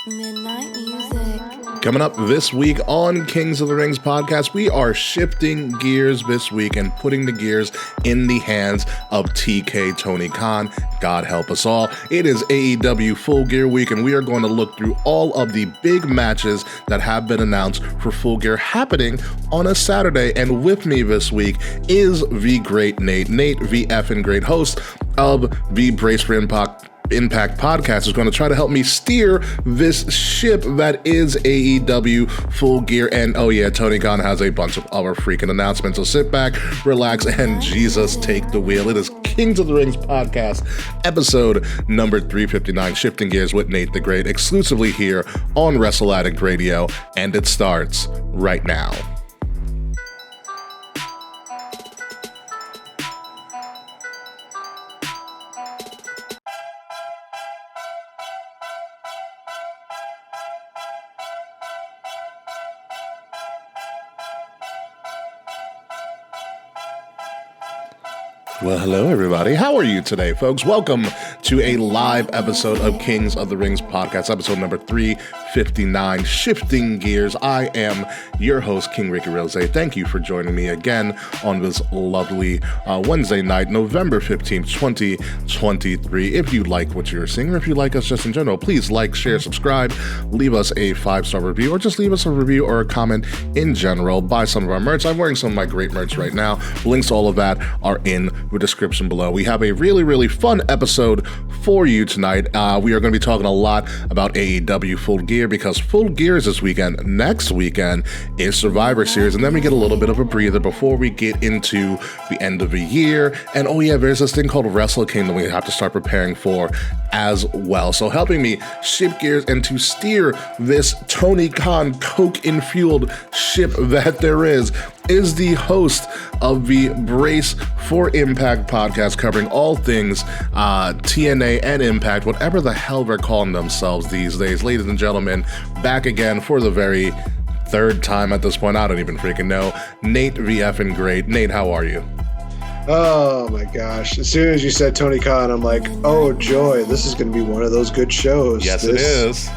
Midnight Music. Coming up this week on Kings of the Rings podcast, we are shifting gears this week and putting the gears in the hands of TK Tony Khan. God help us all. It is AEW Full Gear Week, and we are going to look through all of the big matches that have been announced for Full Gear happening on a Saturday. And with me this week is the great Nate. Nate, the effing great host of the Brace for Impact podcast, is going to try to help me steer this ship that is AEW Full Gear. And oh yeah, Tony Khan has a bunch of other freaking announcements, so sit back, relax, and Jesus take the wheel. It is Kings of the Rings podcast, episode number 359, Shifting Gears with Nate the Great, exclusively here on Wrestle Addict Radio, and it starts right now. Well, hello, everybody. How are you today, folks? Welcome to a live episode of Kings of the Rings podcast, episode number 359, Shifting Gears. I am your host, King Rickie Rose. Thank you for joining me again on this lovely Wednesday night, November 15th, 2023. If you like what you're seeing, or if you like us just in general, please like, share, subscribe, leave us a 5-star review, or just leave us a review or a comment in general. Buy some of our merch. I'm wearing some of my great merch right now. Links to all of that are in the description below. We have a really fun episode for you tonight. We are going to be talking a lot about AEW Full Gear, because Full Gear is this weekend. Next weekend is Survivor Series, and then we get a little bit of a breather before we get into the end of the year. And oh yeah, there's this thing called Wrestle Kingdom we have to start preparing for as well. So helping me shift gears and to steer this Tony Khan coke-infueled ship that there is the host of the Brace for Impact podcast, covering all things TNA and Impact, whatever the hell they're calling themselves these days. Ladies and gentlemen, back again for the very third time at this point. I don't even freaking know. Nate the effing great. Nate, how are you? Oh my gosh. As soon as you said Tony Khan, I'm like, oh joy, this is going to be one of those good shows. Yes, it is.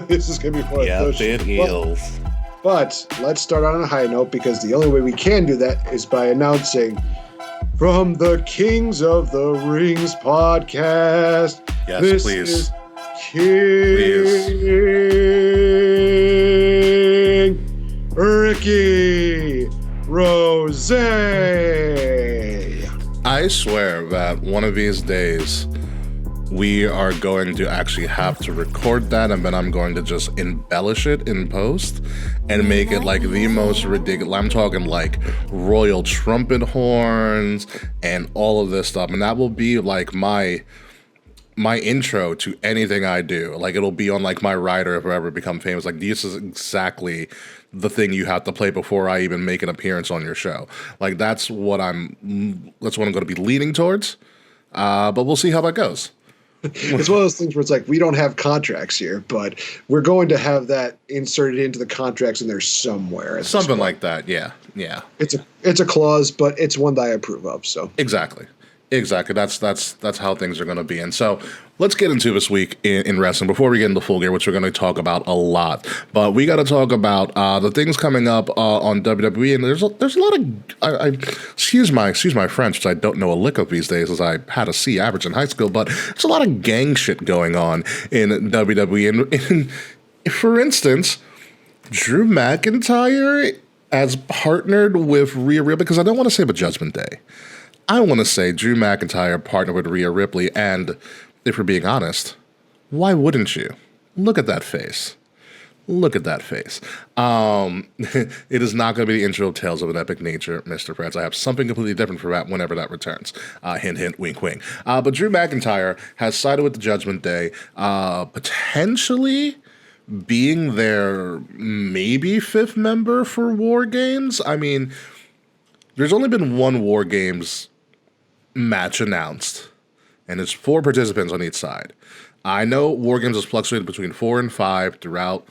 This is going to be one of those shows. Yes, it is. But let's start on a high note, because the only way we can do that is by announcing from the Kings of the Rings podcast. Yes, this please. Is King Rickie Rose. I swear that one of these days we are going to actually have to record that, and then I'm going to just embellish it in post and make it like the most ridiculous. I'm talking like royal trumpet horns and all of this stuff, and that will be like my intro to anything I do. Like, it'll be on like my rider if I ever become famous. Like, this is exactly the thing you have to play before I even make an appearance on your show. Like, that's what I'm going to be leaning towards. But we'll see how that goes. It's one of those things where it's like, we don't have contracts here, but we're going to have that inserted into the contracts in there somewhere. Something like that, yeah. It's a clause, but it's one that I approve of. So Exactly. That's how things are going to be. And so let's get into this week in wrestling before we get into Full Gear, which we're going to talk about a lot. But we got to talk about the things coming up on WWE, and there's a lot of excuse my French, which I don't know a lick of these days, as I had a C average in high school. But there's a lot of gang shit going on in WWE, and for instance, Drew McIntyre has partnered with Rhea Ripley, because I don't want to say the Judgment Day. I want to say Drew McIntyre partnered with Rhea Ripley, and if we're being honest, why wouldn't you? Look at that face. Look at that face. It is not going to be the intro of Tales of an Epic Nature, Mr. Preds. I have something completely different for that whenever that returns. Hint, hint, wink, wink. But Drew McIntyre has sided with the Judgment Day, potentially being their maybe fifth member for War Games. I mean, there's only been one War Games match announced, and it's 4 participants on each side. I know War Games has fluctuated between 4 and 5 throughout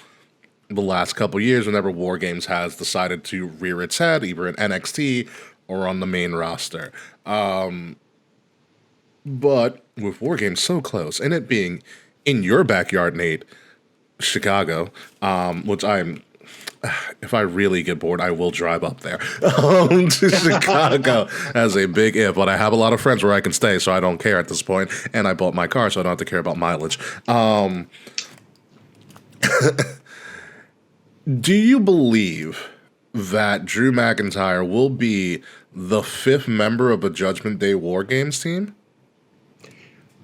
the last couple years whenever War Games has decided to rear its head, either in NXT or on the main roster. But with War Games so close, and it being in your backyard, Nate, Chicago, which if I really get bored, I will drive up there to Chicago as a big if. But I have a lot of friends where I can stay, so I don't care at this point. And I bought my car, so I don't have to care about mileage. Do you believe that Drew McIntyre will be the 5th member of a Judgment Day War Games team?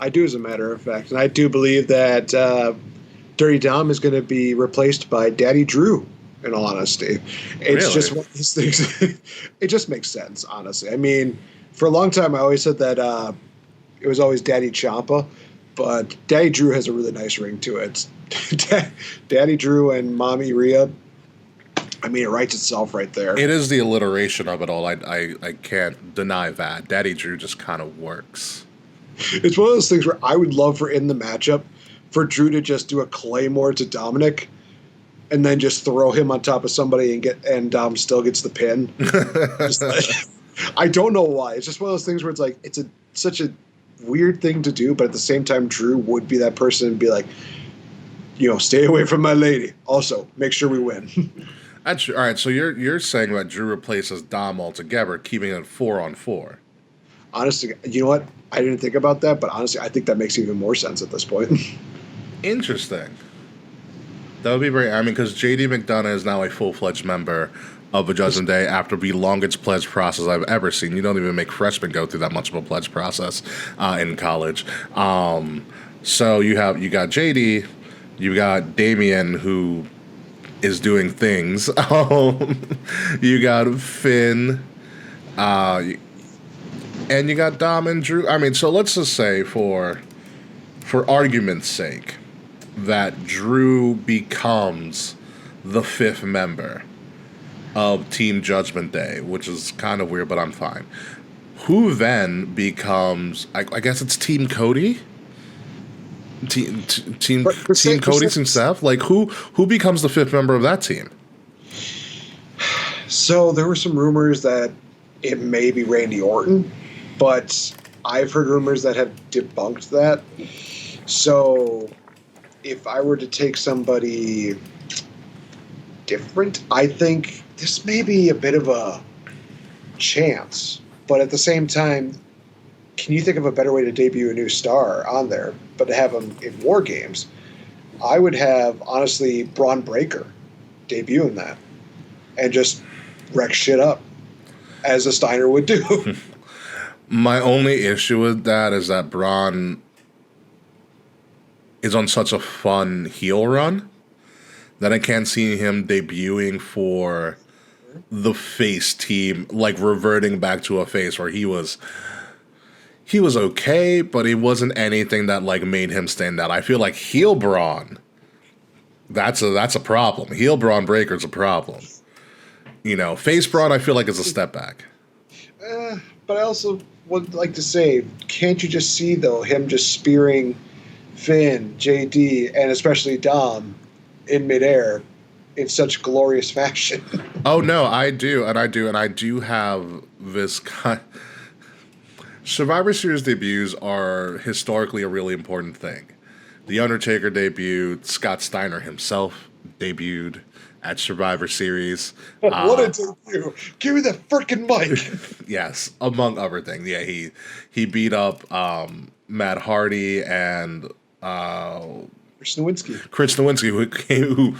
I do, as a matter of fact. And I do believe that Dirty Dom is going to be replaced by Daddy Drew, in all honesty. It's just one of these things. It just makes sense, honestly. I mean, for a long time, I always said that it was always Daddy Ciampa, but Daddy Drew has a really nice ring to it. Daddy Drew and Mommy Rhea, I mean, it writes itself right there. It is the alliteration of it all. I can't deny that. Daddy Drew just kind of works. It's one of those things where I would love for in the matchup for Drew to just do a Claymore to Dominic and then just throw him on top of somebody and Dom still gets the pin. I don't know why. It's just one of those things where it's like such a weird thing to do, but at the same time, Drew would be that person and be like, stay away from my lady. Also, make sure we win. All right, so you're saying that Drew replaces Dom altogether, keeping it 4-on-4. Honestly, you know what? I didn't think about that, but honestly, I think that makes even more sense at this point. Interesting. That would be very... I mean, because J.D. McDonough is now a full-fledged member of a Judgment Day after the longest pledge process I've ever seen. You don't even make freshmen go through that much of a pledge process in college. So you got J.D., you got Damian, who is doing things. You got Finn, and you got Dom and Drew. I mean, so let's just say, for argument's sake, that Drew becomes the 5th member of Team Judgment Day, which is kind of weird, but I'm fine. Who then becomes? I guess it's Team Cody. Team Cody, Team Seth. Like who becomes the 5th member of that team? So there were some rumors that it may be Randy Orton, but I've heard rumors that have debunked that. So if I were to take somebody different, I think this may be a bit of a chance. But at the same time, can you think of a better way to debut a new star on there, but to have them in War Games? I would have, honestly, Braun Breaker debut in that and just wreck shit up, as a Steiner would do. My only issue with that is that Braun is on such a fun heel run that I can't see him debuting for the face team, like reverting back to a face where he was okay, but he wasn't anything that like made him stand out. I feel like heel Braun, that's a problem. Heel Braun Breaker's a problem. Face Braun, I feel like is a step back. But I also would like to say, can't you just see though him just spearing Finn, JD, and especially Dom in midair in such glorious fashion? Oh no, I do have this kind. Survivor Series debuts are historically a really important thing. The Undertaker debuted. Scott Steiner himself debuted at Survivor Series. What a debut! Give me the freaking mic. Yes, among other things. Yeah, he beat up Matt Hardy and Chris Nowinski, who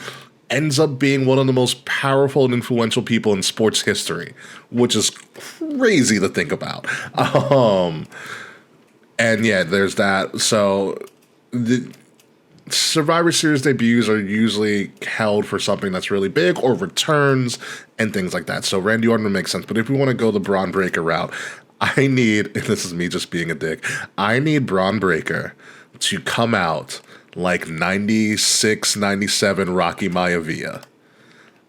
ends up being one of the most powerful and influential people in sports history, which is crazy to think about. And yeah, there's that. So the Survivor Series debuts are usually held for something that's really big or returns and things like that. So Randy Orton makes sense. But if we want to go the Braun Breaker route, I need, and this is me just being a dick, I need Braun Breaker to come out like 96, 97 Rocky Maivia.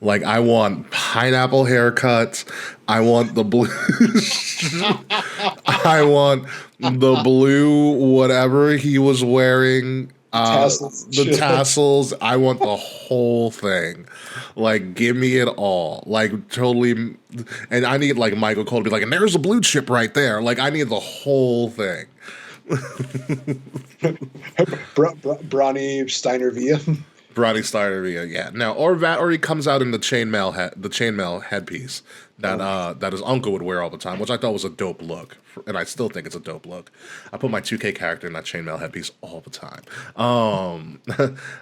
Like, I want pineapple haircuts. I want the blue. I want the blue whatever he was wearing. The tassels. I want the whole thing. Like, give me it all. Like, totally. And I need, like, Michael Cole to be like, and there's a blue chip right there. Like, I need the whole thing. Brawny Steiner Via. Bronny Starr, yeah. Now, or he comes out in the chainmail headpiece that his uncle would wear all the time, which I thought was a dope look, and I still think it's a dope look. I put my 2K character in that chainmail headpiece all the time.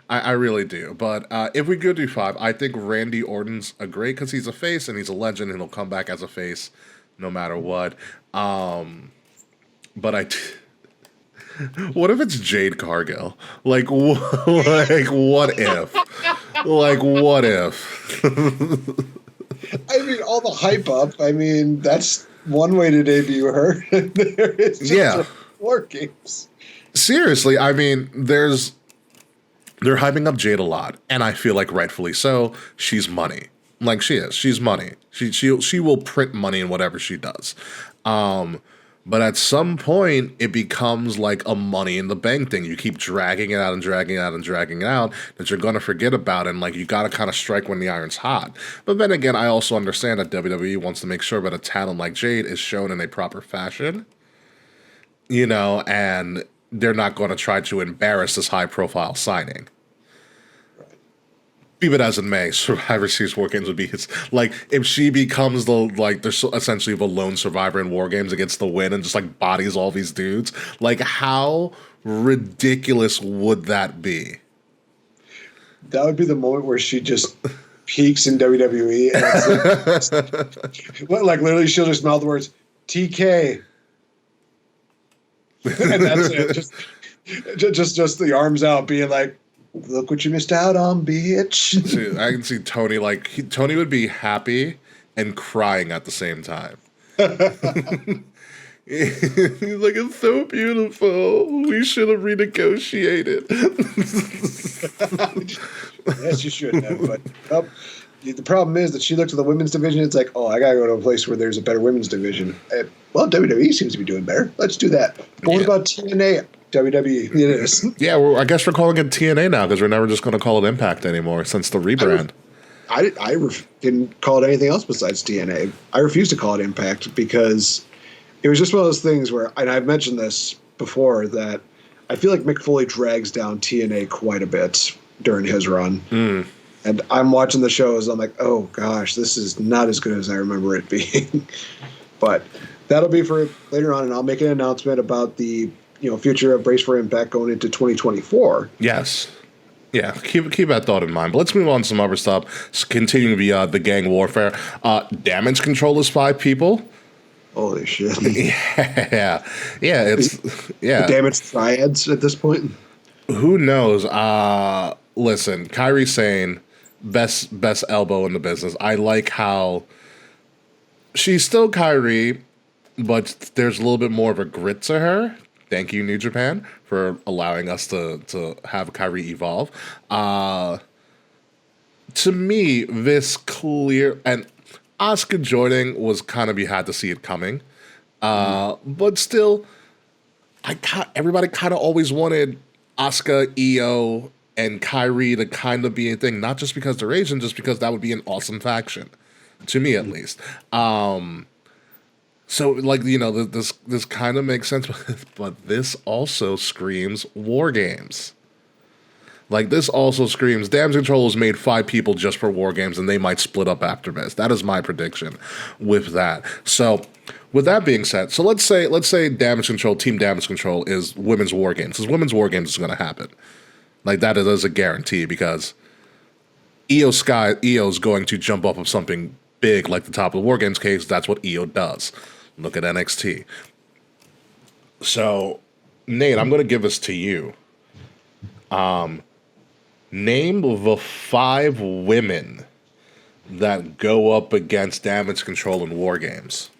I really do. But if we go do 5, I think Randy Orton's a great because he's a face and he's a legend and he'll come back as a face no matter what. But what if it's Jade Cargill? Like what if? Like, what if? I mean, all the hype up. I mean, that's one way to debut her. There is just War Games. Seriously, I mean, they're hyping up Jade a lot, and I feel like rightfully so. She's money, like she is. She's money. She will print money in whatever she does. But at some point, it becomes like a money in the bank thing. You keep dragging it out and dragging it out and dragging it out that you're going to forget about it. And like, you got to kind of strike when the iron's hot. But then again, I also understand that WWE wants to make sure that a talent like Jade is shown in a proper fashion, and they're not going to try to embarrass this high profile signing. Be it as it may, Survivor Series War Games would be if she becomes they're essentially the lone survivor in War Games against the win and just like bodies all these dudes. Like, how ridiculous would that be? That would be the moment where she just peaks in WWE. And like literally, she'll just mouth the words TK, and that's it. Just the arms out, being like, "Look what you missed out on, bitch." See, I can see Toni Toni would be happy and crying at the same time. He's like, "It's so beautiful. We should have renegotiated." Yes, you should have. But the problem is that she looked at the women's division. It's like, oh, I gotta go to a place where there's a better women's division. And, well, WWE seems to be doing better. Let's do that. But what about TNA? WWE. It is. Yeah, well, I guess we're calling it TNA now because we're never just going to call it Impact anymore since the rebrand. I didn't call it anything else besides TNA. I refuse to call it Impact because it was just one of those things where, and I've mentioned this before, that I feel like Mick Foley drags down TNA quite a bit during his run. And I'm watching the shows, I'm like, oh gosh, this is not as good as I remember it being. But that'll be for later on, and I'll make an announcement about the future of Brace for Impact going into 2024. Yes. Yeah, keep that thought in mind. But let's move on to some other stuff. Continuing the gang warfare. Damage Control is 5 people. Holy shit. Yeah. It's the Damage Triads at this point. Who knows? Listen, Kairi Sane, best elbow in the business. I like how she's still Kairi, but there's a little bit more of a grit to her. Thank you, New Japan, for allowing us to have Kairi evolve. To me, this clear... And Asuka joining was kind of... You had to see it coming. But still, everybody kind of always wanted Asuka, Io, and Kairi to kind of be a thing. Not just because they're Asian, just because that would be an awesome faction. To me, at least. So, this kind of makes sense, but this also screams War Games. Like, this also screams Damage Control has made 5 people just for War Games, and they might split up after this. That is my prediction with that. So, with that being said, so let's say Damage Control, Team Damage Control is Women's War Games, because Women's War Games is going to happen. Like, that is a guarantee, because Io's going to jump off of something big, like the top of the War Games case. That's what Io does. Look at NXT. So, Nate, I'm going to give this to you. Name the 5 women that go up against Damage Control in War Games.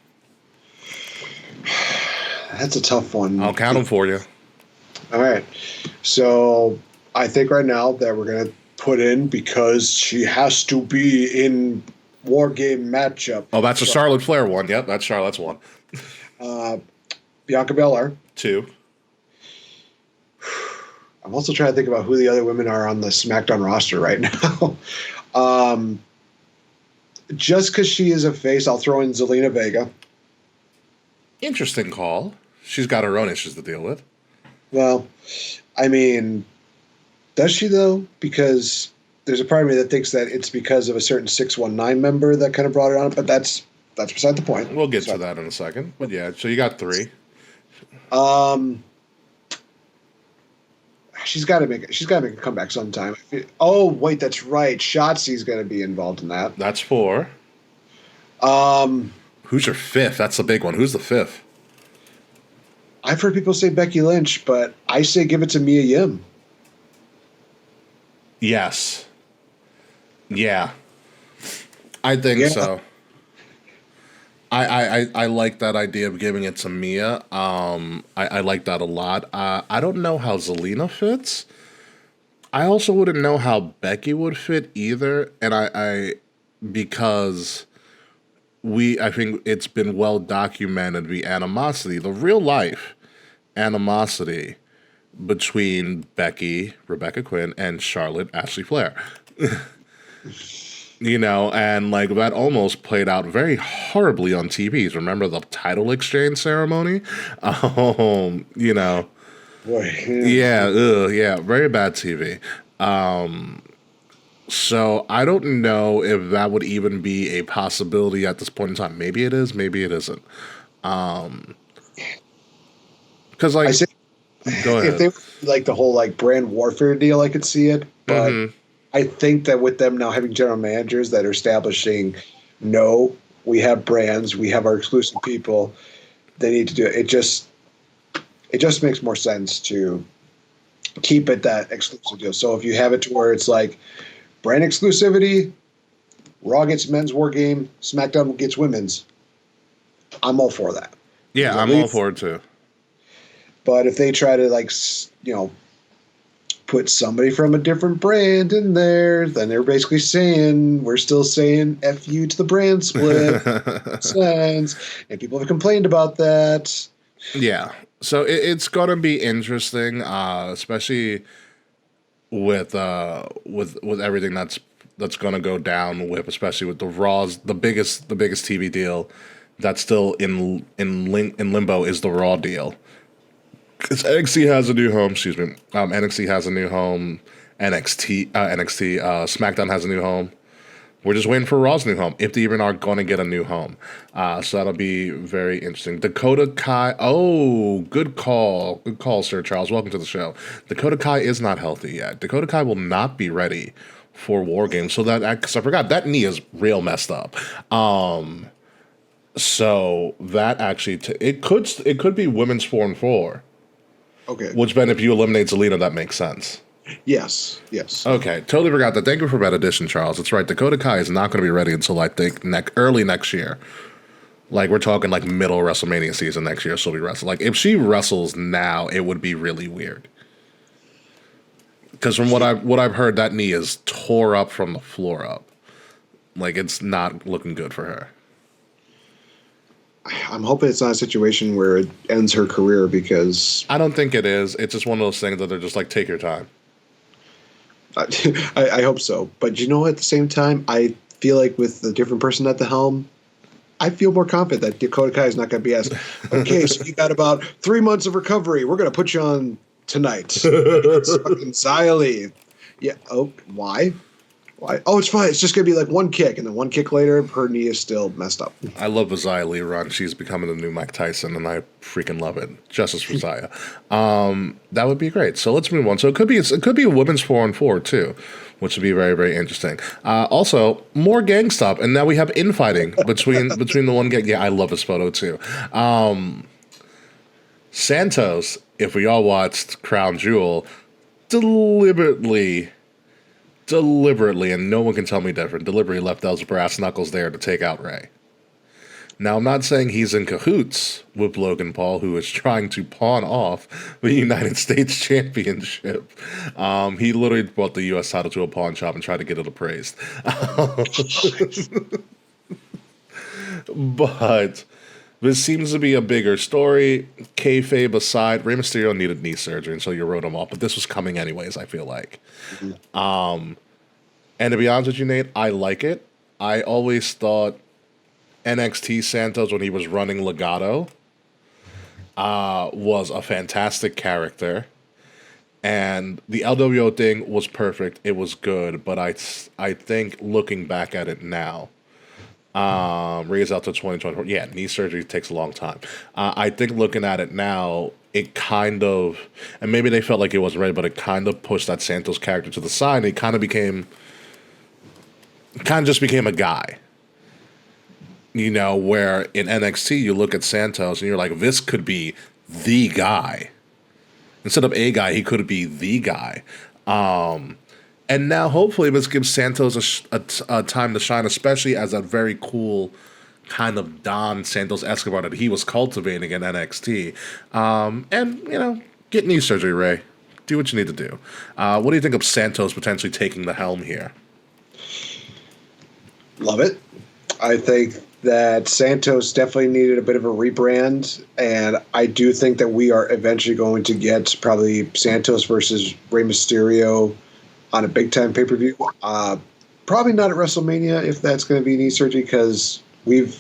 That's a tough one. I'll count them for you. All right. So, I think right now that we're going to put in, because she has to be in War Game matchup. Oh, that's a Charlotte Flair one. Yep, that's Charlotte's one. Bianca Belair. 2. I'm also trying to think about who the other women are on the SmackDown roster right now. Just because she is a face, I'll throw in Zelina Vega. Interesting call. She's got her own issues to deal with. Well, I mean, Does she, though? Because there's a part of me that thinks that it's because of a certain 619 member that kind of brought it on, but that's beside the point. We'll get to that in a second. But yeah, so you got 3. She's got to make a comeback sometime. Oh wait, that's right. Shotzi's going to be involved in that. That's 4. Who's your 5th? That's the big one. Who's the 5th? I've heard people say Becky Lynch, but I say give it to Mia Yim. Yes. Yeah. I think so. I like that idea of giving it to Mia. I like that a lot. I don't know how Zelina fits. I also wouldn't know how Becky would fit either. And because I think it's been well documented, the animosity, the real life animosity between Becky, Rebecca Quinn, and Charlotte Ashley Flair. And like that almost played out very horribly on TVs. Remember the title exchange ceremony? Boy, yeah, very bad TV. So I don't know if that would even be a possibility at this point in time. Maybe it is, maybe it isn't. Because like, go ahead. If they like the whole like brand warfare deal, I could see it, but I think that with them now having general managers that are establishing, no, we have brands, we have our exclusive people, they need to do it. It just makes more sense to keep it that exclusive deal. So if you have it to where it's like brand exclusivity, Raw gets men's war game, SmackDown gets women's, I'm all for that. Yeah, I'm all for it too. But if they try to like, put somebody from a different brand in there, then they're basically saying, we're still saying F you to the brand split. Sense. And people have complained about that. Yeah. So it's going to be interesting, especially with everything that's going to go down with, especially with the Raws, the biggest TV deal that's still in limbo is the Raw deal. Because NXT has a new home, NXT has a new home. NXT, SmackDown has a new home. We're just waiting for Raw's new home, if they even are going to get a new home. So that'll be very interesting. Dakota Kai, good call. Good call, Sir Charles. Welcome to the show. Dakota Kai is not healthy yet. Dakota Kai will not be ready for War Games. So because I forgot, that knee is real messed up. So that actually, it could be women's 4-4. Okay. Which then, if you eliminate Zelina, that makes sense. Yes. Okay, totally forgot that. Thank you for that addition, Charles. That's right. Dakota Kai is not going to be ready until I think early next year. Like we're talking like middle WrestleMania season next year. She'll be wrestling. Like if she wrestles now, it would be really weird. Because from what I've heard, that knee is tore up from the floor up. Like it's not looking good for her. I'm hoping it's not a situation where it ends her career because... I don't think it is. It's just one of those things that they're just like, take your time. I hope so. But at the same time, I feel like with the different person at the helm, I feel more confident that Dakota Kai is not going to be asked, okay, so you got about 3 months of recovery. We're going to put you on tonight. It's fucking Xia Li. Yeah. Oh, why? Why? Oh, it's fine. It's just going to be like one kick, and then one kick later, her knee is still messed up. I love the Xia Li run. She's becoming the new Mike Tyson, and I freaking love it. Justice for Xia. That would be great. So let's move on. So it could be a women's 4-on-4 too, which would be very, very interesting. Also, more gang stuff, and now we have infighting between the one gang. Yeah, I love this photo too. Santos, if we all watched Crown Jewel, deliberately, and no one can tell me different, deliberately left those brass knuckles there to take out Ray. Now, I'm not saying he's in cahoots with Logan Paul, who is trying to pawn off the United States Championship. He literally brought the U.S. title to a pawn shop and tried to get it appraised. But this seems to be a bigger story. Kayfabe aside, Rey Mysterio needed knee surgery, and so you wrote him off. But this was coming anyways, I feel like. Mm-hmm. And to be honest with you, Nate, I like it. I always thought NXT Santos, when he was running Legado, was a fantastic character. And the LWO thing was perfect. It was good, but I think looking back at it now, raise out to 2024. Yeah, knee surgery takes a long time. I think looking at it now, it kind of, and maybe they felt like it wasn't ready, but it kind of pushed that Santos character to the side. And he kind of just became a guy. You know, where in NXT you look at Santos and you're like, this could be the guy. Instead of a guy, he could be the guy. And now hopefully this gives Santos a time to shine, especially as that very cool kind of Don Santos Escobar that he was cultivating in NXT. And, you know, get knee surgery, Ray. Do what you need to do. What do you think of Santos potentially taking the helm here? Love it. I think that Santos definitely needed a bit of a rebrand, and I do think that we are eventually going to get probably Santos versus Rey Mysterio on a big-time pay-per-view. Probably not at WrestleMania if that's going to be knee surgery, because we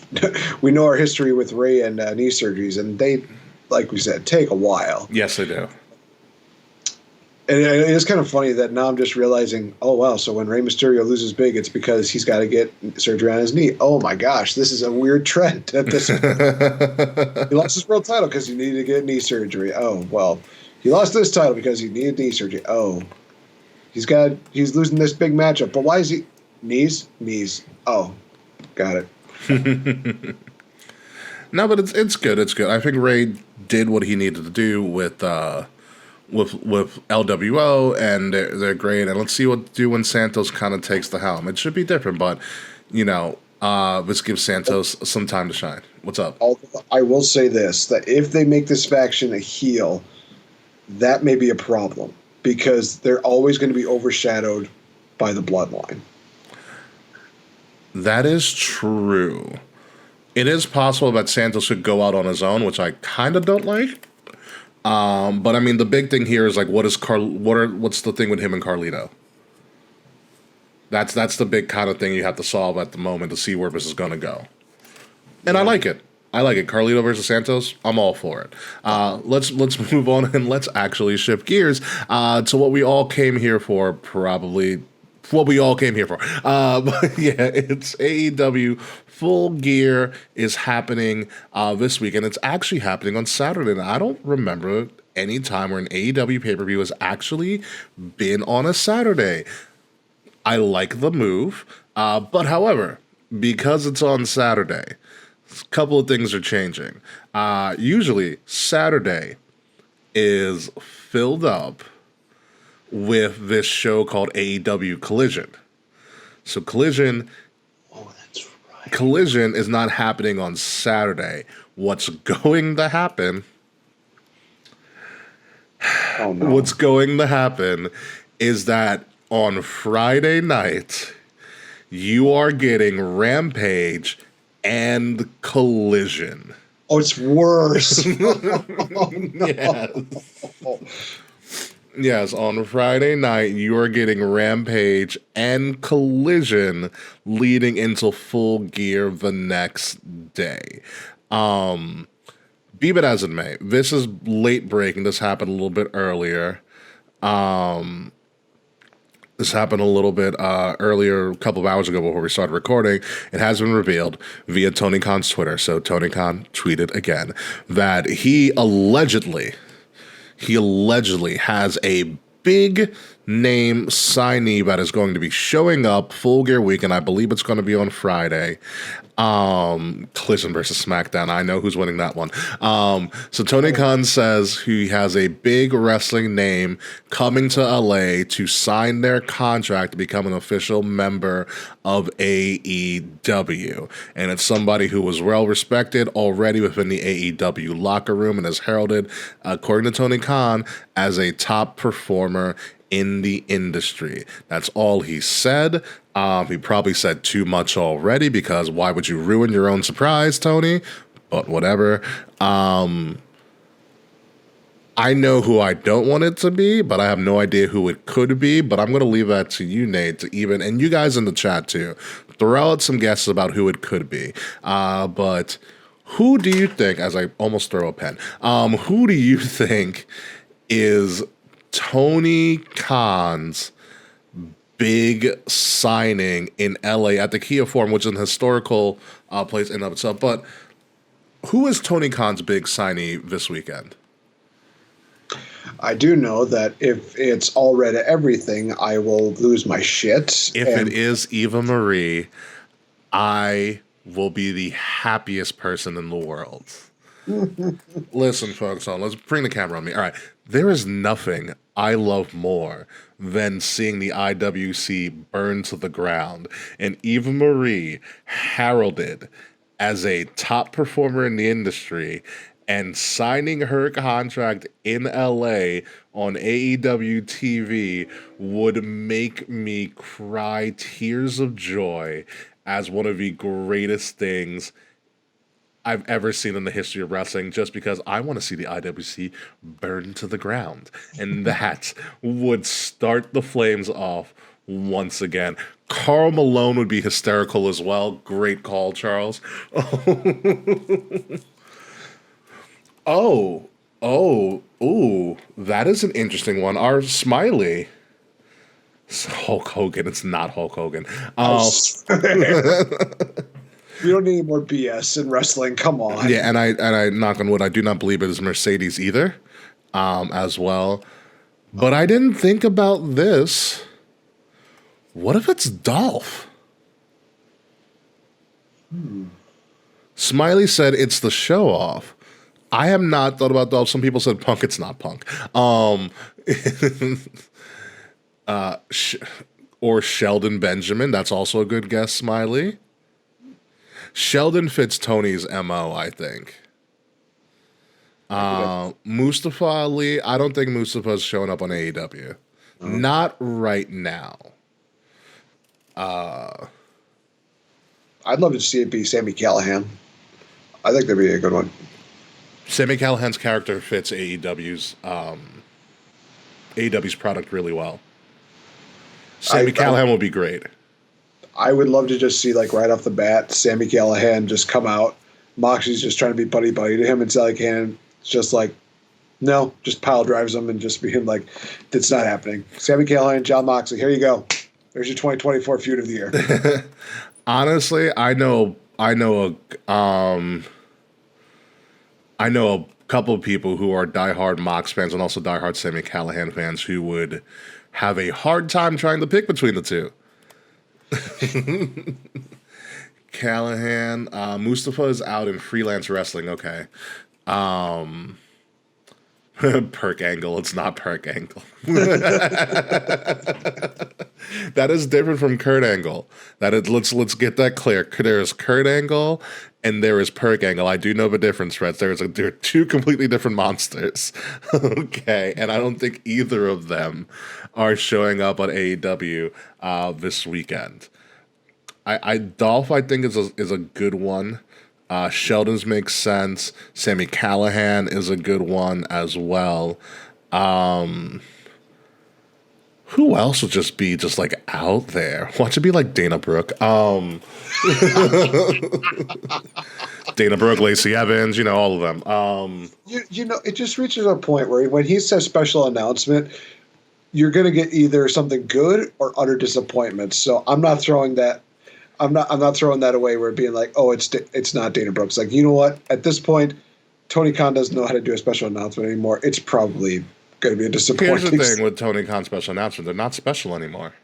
know our history with Rey and knee surgeries, and they, like we said, take a while. Yes, they do. And it's kind of funny that now I'm just realizing, oh, wow, so when Rey Mysterio loses big, it's because he's got to get surgery on his knee. Oh, my gosh, this is a weird trend. He lost his world title because he needed to get knee surgery. Oh, well, he lost this title because he needed knee surgery. Oh, he's losing this big matchup. But why is he – knees? Oh, got it. No, but it's good. It's good. I think Ray did what he needed to do with LWO, and they're great. And let's see what do when Santos kind of takes the helm. It should be different, but you know, let's give Santos some time to shine. What's up? I will say this: that if they make this faction a heel, that may be a problem because they're always going to be overshadowed by the bloodline. That is true. It is possible that Santos should go out on his own, which I kind of don't like. But I mean, the big thing here is like, what's the thing with him and Carlito? That's the big kind of thing you have to solve at the moment to see where this is going to go. And yeah. I like it. Carlito versus Santos, I'm all for it. Let's move on and let's actually shift gears to what we all came here for, probably. What we all came here for. But yeah, it's AEW Full Gear is happening this week, and it's actually happening on Saturday. And I don't remember any time where an AEW pay-per-view has actually been on a Saturday. I like the move, but however, because it's on Saturday, a couple of things are changing. Usually, Saturday is filled up with this show called AEW Collision. So Collision is not happening on Saturday. What's going to happen? Oh, no. What's going to happen is that on Friday night, you are getting Rampage and Collision. Oh, it's worse. Oh, no. Yes. Yes, on Friday night, you are getting Rampage and Collision leading into Full Gear the next day. Be it as it may, this is late breaking. This happened a little bit earlier. This happened a little bit earlier, a couple of hours ago before we started recording. It has been revealed via Tony Khan's Twitter. So Tony Khan tweeted again that he allegedly has a big name signee that is going to be showing up Full Gear weekend. I believe it's going to be on Friday. Collision versus SmackDown. I know who's winning that one. So Tony Khan says he has a big wrestling name coming to LA to sign their contract to become an official member of AEW. And it's somebody who was well respected already within the AEW locker room and is heralded, according to Tony Khan, as a top performer in the industry. That's all he said. He probably said too much already because why would you ruin your own surprise, Tony? But whatever. I know who I don't want it to be, but I have no idea who it could be. But I'm going to leave that to you, Nate, and you guys in the chat too. Throw out some guesses about who it could be. But who do you think, as I almost throw a pen, who do you think is Tony Khan's big signing in LA at the Kia Forum, which is an historical place in and of itself. But who is Tony Khan's big signee this weekend? I do know that if it's all red everything, I will lose my shit. If it is Eva Marie, I will be the happiest person in the world. Listen, folks, let's bring the camera on me. All right. There is nothing I love more than seeing the IWC burn to the ground and Eva Marie heralded as a top performer in the industry and signing her contract in LA on AEW TV would make me cry tears of joy as one of the greatest things I've ever seen in the history of wrestling, just because I want to see the IWC burn to the ground. And that would start the flames off once again. Karl Malone would be hysterical as well. Great call, Charles. That is an interesting one. Our Smiley. Hulk Hogan. It's not Hulk Hogan. We don't need any more BS in wrestling. Come on. Yeah, and I knock on wood, I do not believe it is Mercedes either, as well. But I didn't think about this. What if it's Dolph? Smiley said it's the show off. I have not thought about Dolph. Some people said Punk. It's not Punk. Or Sheldon Benjamin. That's also a good guess, Smiley. Sheldon fits Tony's MO, I think. Mustafa Ali, I don't think Mustafa's showing up on AEW. Not right now. I'd love to see it be Sami Callihan. I think that'd be a good one. Sami Callihan's character fits AEW's product really well. Sami Callihan will be great. I would love to just see, like, right off the bat, Sami Callihan just come out. Moxley's just trying to be buddy-buddy to him, and Sami Callihan just like, no, just pile drives him and just being like, it's not happening. Sami Callihan, John Moxley, here you go. There's your 2024 feud of the year. Honestly, I know a couple of people who are diehard Mox fans and also diehard Sami Callihan fans who would have a hard time trying to pick between the two. Callihan, Mustafa is out in freelance wrestling. Okay. Perk Angle. It's not Perk Angle. That is different from Kurt Angle. That is, let's get that clear. There is Kurt Angle and there is Perk Angle. I do know the difference, Reds. There are two completely different monsters. Okay, and I don't think either of them are showing up on AEW this weekend. Dolph, I think, is a good one. Sheldon's makes sense. Sami Callihan is a good one as well. Who else would just be like out there? Watch it be like Dana Brooke. Dana Brooke, Lacey Evans, all of them. It just reaches a point where when he says special announcement, you're going to get either something good or utter disappointment. So I'm not throwing that. I'm not throwing that away. Where being like, oh, it's not Dana Brooks. Like, you know what? At this point, Tony Khan doesn't know how to do a special announcement anymore. It's probably going to be a disappointing. Here's the thing with Tony Khan's special announcements: they're not special anymore.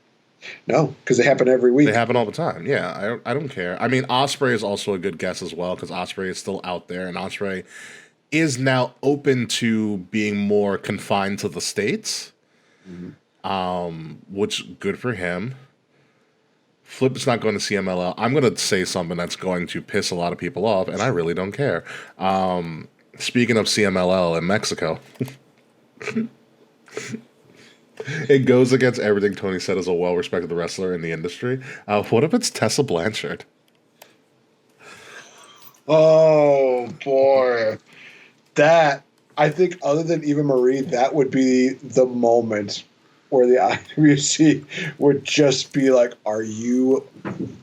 No, because they happen every week. They happen all the time. Yeah, I don't care. I mean, Ospreay is also a good guess as well because Ospreay is still out there, and Ospreay is now open to being more confined to the States, which good for him. Flip's not going to CMLL. I'm going to say something that's going to piss a lot of people off, and I really don't care. Speaking of CMLL in Mexico, it goes against everything Tony said as a well-respected wrestler in the industry. What if it's Tessa Blanchard? Oh, boy. That, I think other than Eva Marie, that would be the moment where the IWC would just be like, are you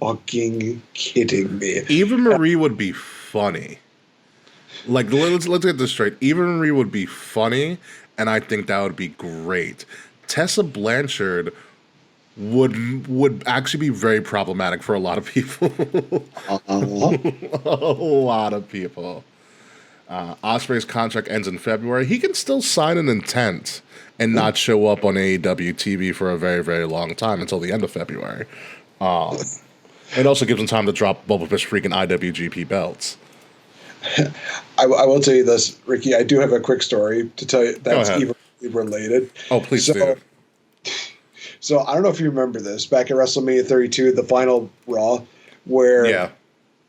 fucking kidding me? Eva Marie would be funny. Like, let's get this straight. Eva Marie would be funny, and I think that would be great. Tessa Blanchard would actually be very problematic for a lot of people. A lot of people. Ospreay's contract ends in February. He can still sign an intent and not show up on AEW TV for a very, very long time until the end of February. It also gives him time to drop both of his freaking IWGP belts. I will tell you this, Ricky. I do have a quick story to tell you that's even related. Oh, please do. So I don't know if you remember this back at WrestleMania 32, the final Raw, where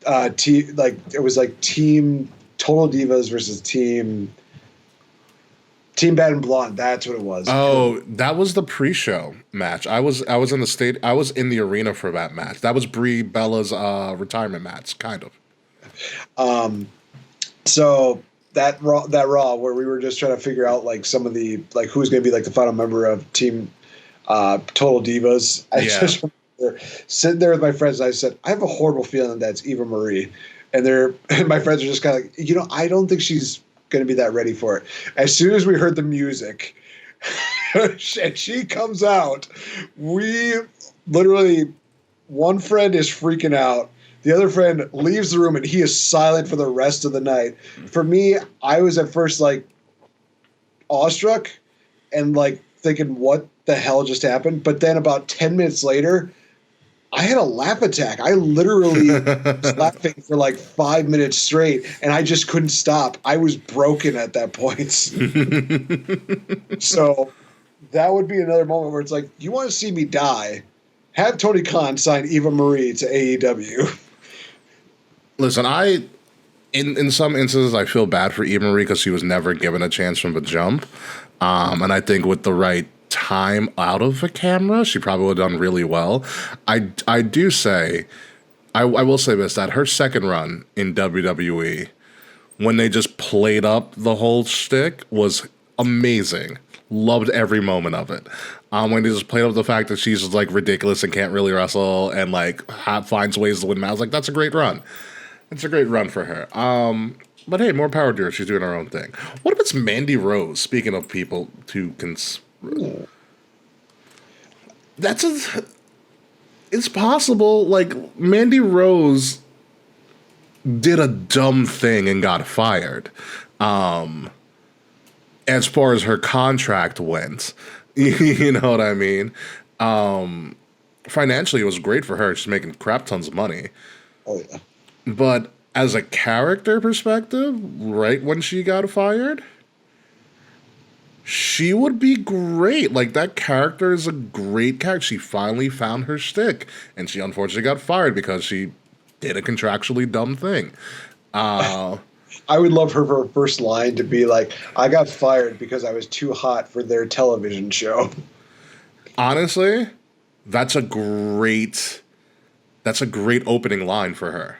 it was like Team Total Divas versus Team Bad and Blonde. That's what it was. Oh, that was the pre-show match. I was in the arena for that match. That was Brie Bella's retirement match, kind of. So that Raw where we were just trying to figure out like some of the like who's going to be like the final member of Team Total Divas. I just remember sitting there with my friends and I said, I have a horrible feeling that's Eva Marie. And my friends are just kind of like, I don't think she's going to be that ready for it. As soon as we heard the music and she comes out, we literally, one friend is freaking out. The other friend leaves the room and he is silent for the rest of the night. For me, I was at first like awestruck and like thinking, what the hell just happened? But then about 10 minutes later, I had a laugh attack. I literally was laughing for like 5 minutes straight, and I just couldn't stop. I was broken at that point. So that would be another moment where it's like, you want to see me die? Have Tony Khan sign Eva Marie to AEW. Listen, in some instances, I feel bad for Eva Marie because she was never given a chance from the jump. And I think with the right time out of the camera, she probably would have done really well. I will say this, that her second run in WWE, when they just played up the whole shtick, was amazing. Loved every moment of it. When they just played up the fact that she's just like ridiculous and can't really wrestle and like finds ways to win. I was like, that's a great run. It's a great run for her. But hey, more power to her. She's doing her own thing. What if it's Mandy Rose? Speaking of people to it's possible. Like, Mandy Rose did a dumb thing and got fired. As far as her contract went, you know what I mean? Financially, it was great for her. She's making crap tons of money. Oh, yeah. But as a character perspective, right when she got fired, she would be great. Like, that character is a great character. She finally found her shtick, and she unfortunately got fired because she did a contractually dumb thing. I would love her first line to be like, I got fired because I was too hot for their television show. Honestly, that's a great opening line for her.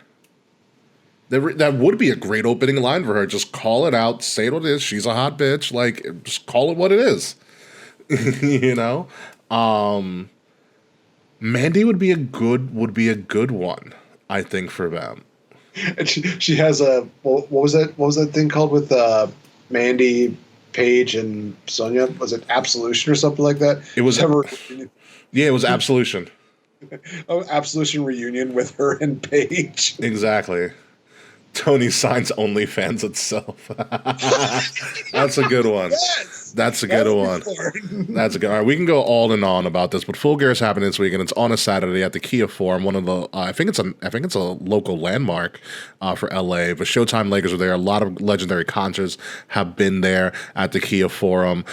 That would be a great opening line for her. Just call it out, say what it is. She's a hot bitch. Like, just call it what it is. You know? Mandy would be a good one, I think, for them. And she has what was that thing called with Mandy, Paige, and Sonya? Was it Absolution or something like that? It was it was Absolution. Absolution reunion with her and Paige. Exactly. Toni signs OnlyFans itself. That's a good one. Yes! That's a good one. That's a good. All right, we can go on and on about this, but Full Gear is happening this week, and it's on a Saturday at the Kia Forum. One of the, I think it's a local landmark for LA. But Showtime Lakers are there. A lot of legendary concerts have been there at the Kia Forum.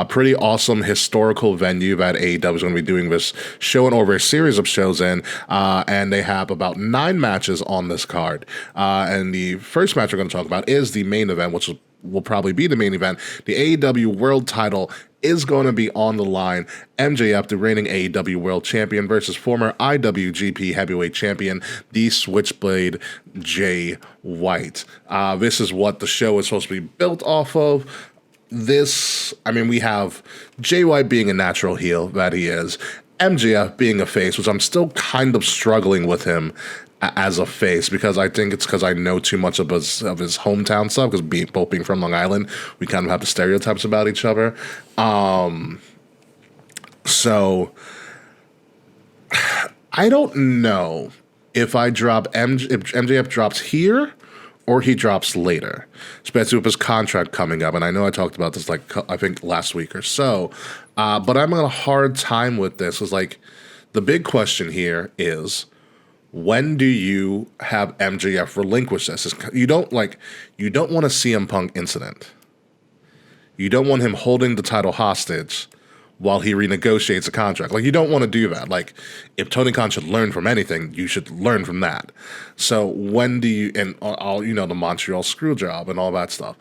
Pretty awesome historical venue that AEW is going to be doing this show and over a series of shows in, and they have about 9 matches on this card. And the first match we're going to talk about is the main event, which will probably be the main event. The AEW World Title is going to be on the line. MJF, the reigning AEW World Champion, versus former IWGP Heavyweight Champion, the Switchblade Jay White. This is what the show is supposed to be built off of. We have Jay White being a natural heel that he is, MJF being a face, which I'm still kind of struggling with him as a face, because I think it's because I know too much of his hometown stuff, because both being from Long Island, we kind of have the stereotypes about each other. So I don't know if if MJF drops here or he drops later, especially with his contract coming up. And I know I talked about this, like, I think last week or so, but I'm having a hard time with this. It's like, the big question here is, when do you have MJF relinquish this? You don't want a CM Punk incident. You don't want him holding the title hostage while he renegotiates a contract. Like, you don't want to do that. Like, if Tony Khan should learn from anything, you should learn from that. So when do you, and all, the Montreal screw job and all that stuff.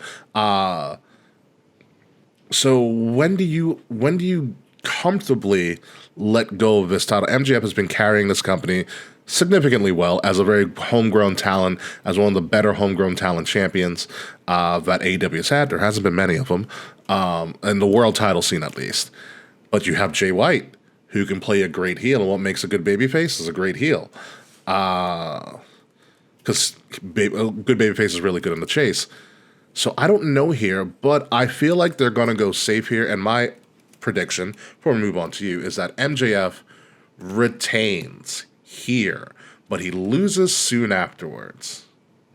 So when do you comfortably let go of this title? MJF has been carrying this company significantly well as a very homegrown talent, as one of the better homegrown talent champions that AEW has had. There hasn't been many of them, in the world title scene at least. But you have Jay White, who can play a great heel, and what makes a good babyface is a great heel. Because a good babyface is really good in the chase. So I don't know here, but I feel like they're going to go safe here, and my prediction, before we move on to you, is that MJF retains here, but he loses soon afterwards.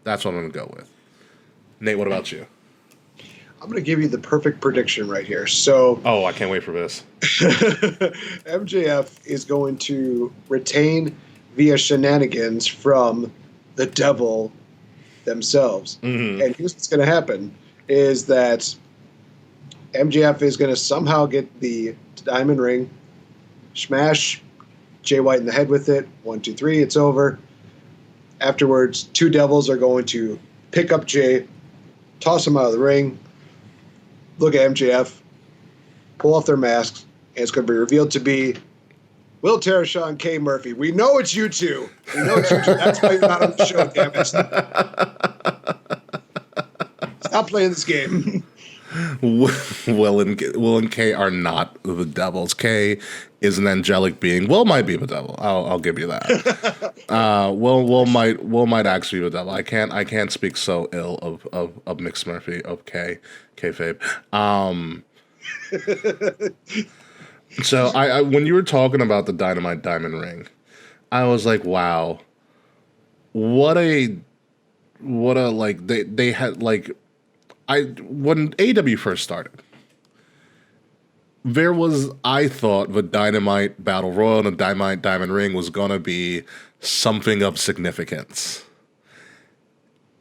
That's what I'm going to go with. Nate, what about you? I'm going to give you the perfect prediction right here. So, I can't wait for this. MJF is going to retain via shenanigans from the devil themselves. Mm-hmm. And here's what's going to happen is that MJF is going to somehow get the diamond ring, smash Jay White in the head with it. 1, 2, 3, it's over. Afterwards, two devils are going to pick up Jay, toss him out of the ring, look at MJF, pull off their masks, and it's going to be revealed to be Will Tereshaw and Kay Murphy. We know it's you two. We know it's you two. That's why you're not on the show, damn it. Stop playing this game. Will and Kay are not the devils. Kay is an angelic being. Will might be the devil. I'll give you that. Will might actually be the devil. I can't speak so ill of Mix Murphy, of kayfabe. So I when you were talking about the Dynamite Diamond Ring, I was like, wow, what a like they had like. When AEW first started, there was, I thought, the Dynamite Battle Royal and the Dynamite Diamond Ring was going to be something of significance.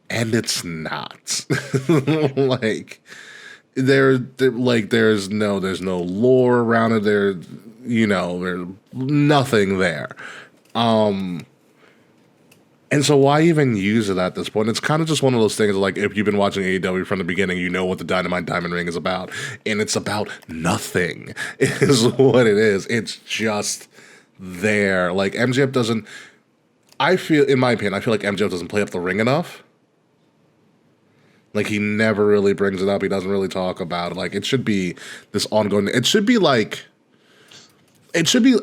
And it's not. Like, there's no lore around it. There's nothing there. And so why even use it at this point? It's kind of just one of those things, like, if you've been watching AEW from the beginning, you know what the Dynamite Diamond Ring is about. And it's about nothing, is what it is. It's just there. Like, MJF doesn't... in my opinion, I feel like MJF doesn't play up the ring enough. Like, he never really brings it up. He doesn't really talk about it. Like, it should be this ongoing... It should be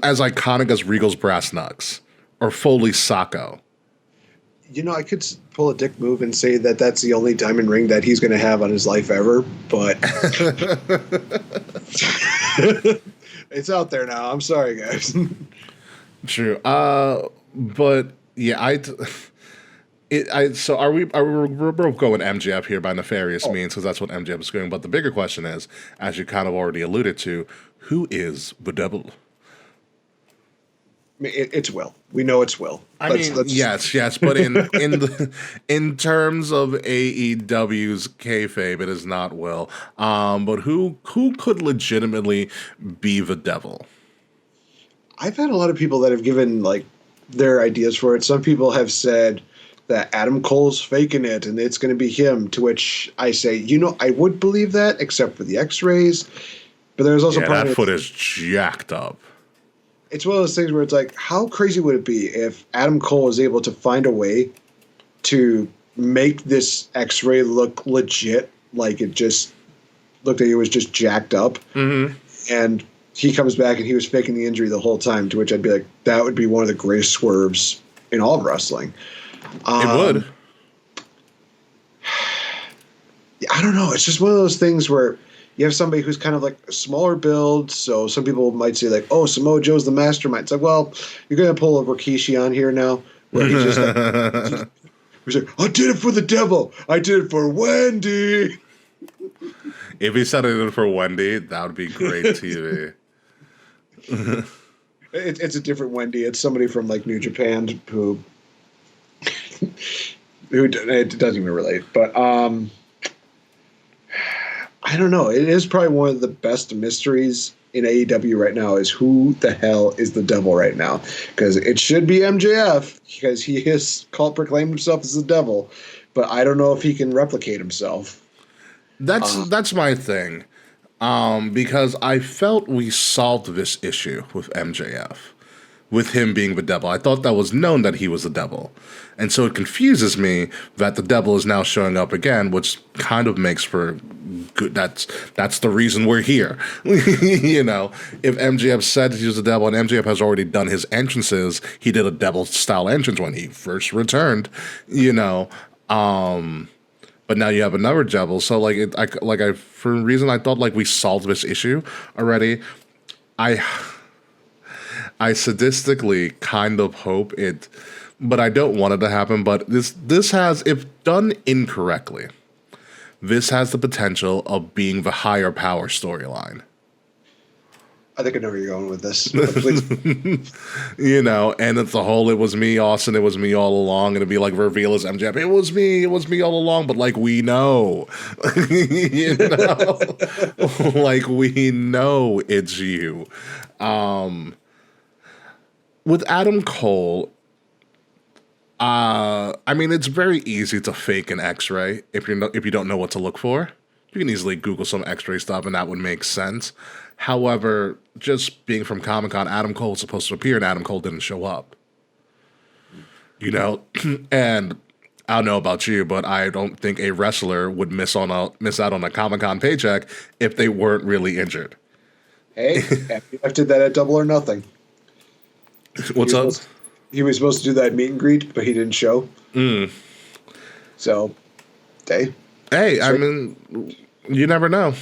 as iconic as Regal's Brass Knucks or Foley's Sacco. I could pull a dick move and say that that's the only diamond ring that he's going to have on his life ever, but it's out there now. I'm sorry, guys. True. But yeah, so we're both going MJF here by nefarious means, because that's what MJF is doing. But the bigger question is, as you kind of already alluded to, who is the devil? It's Will. We know it's Will. Yes, but in terms of AEW's kayfabe, it is not Will. But who could legitimately be the devil? I've had a lot of people that have given their ideas for it. Some people have said that Adam Cole's faking it and it's going to be him. To which I say, I would believe that, except for the X-rays. But there's also that foot is jacked up. It's one of those things where it's like, how crazy would it be if Adam Cole was able to find a way to make this X-ray look legit, like it just looked like it was just jacked up, and he comes back and he was faking the injury the whole time, to which I'd be like, that would be one of the greatest swerves in all of wrestling. It would. I don't know. It's just one of those things where you have somebody who's kind of like a smaller build. So some people might say like, oh, Samoa Joe's the mastermind. It's like, well, you're going to pull a Rikishi on here now, where he just like, he's like, I did it for the devil. I did it for Wendy. If he said it for Wendy, that would be great TV. It's a different Wendy. It's somebody from like New Japan who it doesn't even relate. But I don't know. It is probably one of the best mysteries in AEW right now is who the hell is the devil right now? Because it should be MJF because he has proclaimed himself as the devil, but I don't know if he can replicate himself. That's my thing. Because I felt we solved this issue with MJF, with him being the devil. I thought that was known that he was the devil. And so it confuses me that the devil is now showing up again, which kind of makes for good. That's the reason we're here. You know, if MJF said he was the devil and MJF has already done his entrances, he did a devil-style entrance when he first returned, you know, but now you have another devil. So for a reason I thought like we solved this issue already. I sadistically kind of hope it, but I don't want it to happen. But this has, if done incorrectly, this has the potential of being the higher power storyline. I think I know where you're going with this. You know, and it's the whole, it was me, Austin, it was me all along, and it'd be like reveal as MJF, it was me all along, but like we know. You know? Like we know it's you. With Adam Cole, I mean, it's very easy to fake an X-ray if you don't know what to look for. You can easily Google some X-ray stuff, and that would make sense. However, just being from Comic-Con, Adam Cole was supposed to appear, and Adam Cole didn't show up. You know, and I don't know about you, but I don't think a wrestler would miss out on a Comic-Con paycheck if they weren't really injured. Hey, MJF did that at Double or Nothing. What's up? He was supposed to do that meet and greet, but he didn't show. So, hey, I mean, you never know.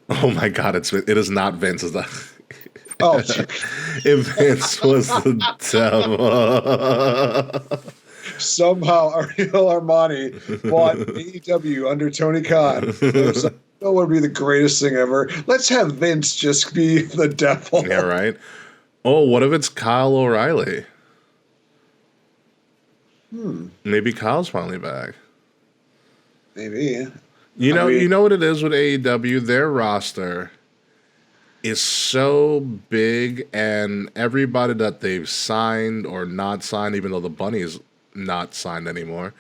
Oh my God, it is not Vince. Is that? Oh, if Vince was the devil. Somehow Ariel Armani bought AEW under Tony Khan. That would be the greatest thing ever. Let's have Vince just be the devil. Yeah, right. Oh, what if it's Kyle O'Reilly? Maybe Kyle's finally back. Maybe. You know what it is with AEW? Their roster is so big, and everybody that they've signed or not signed, even though the Bunny is not signed anymore,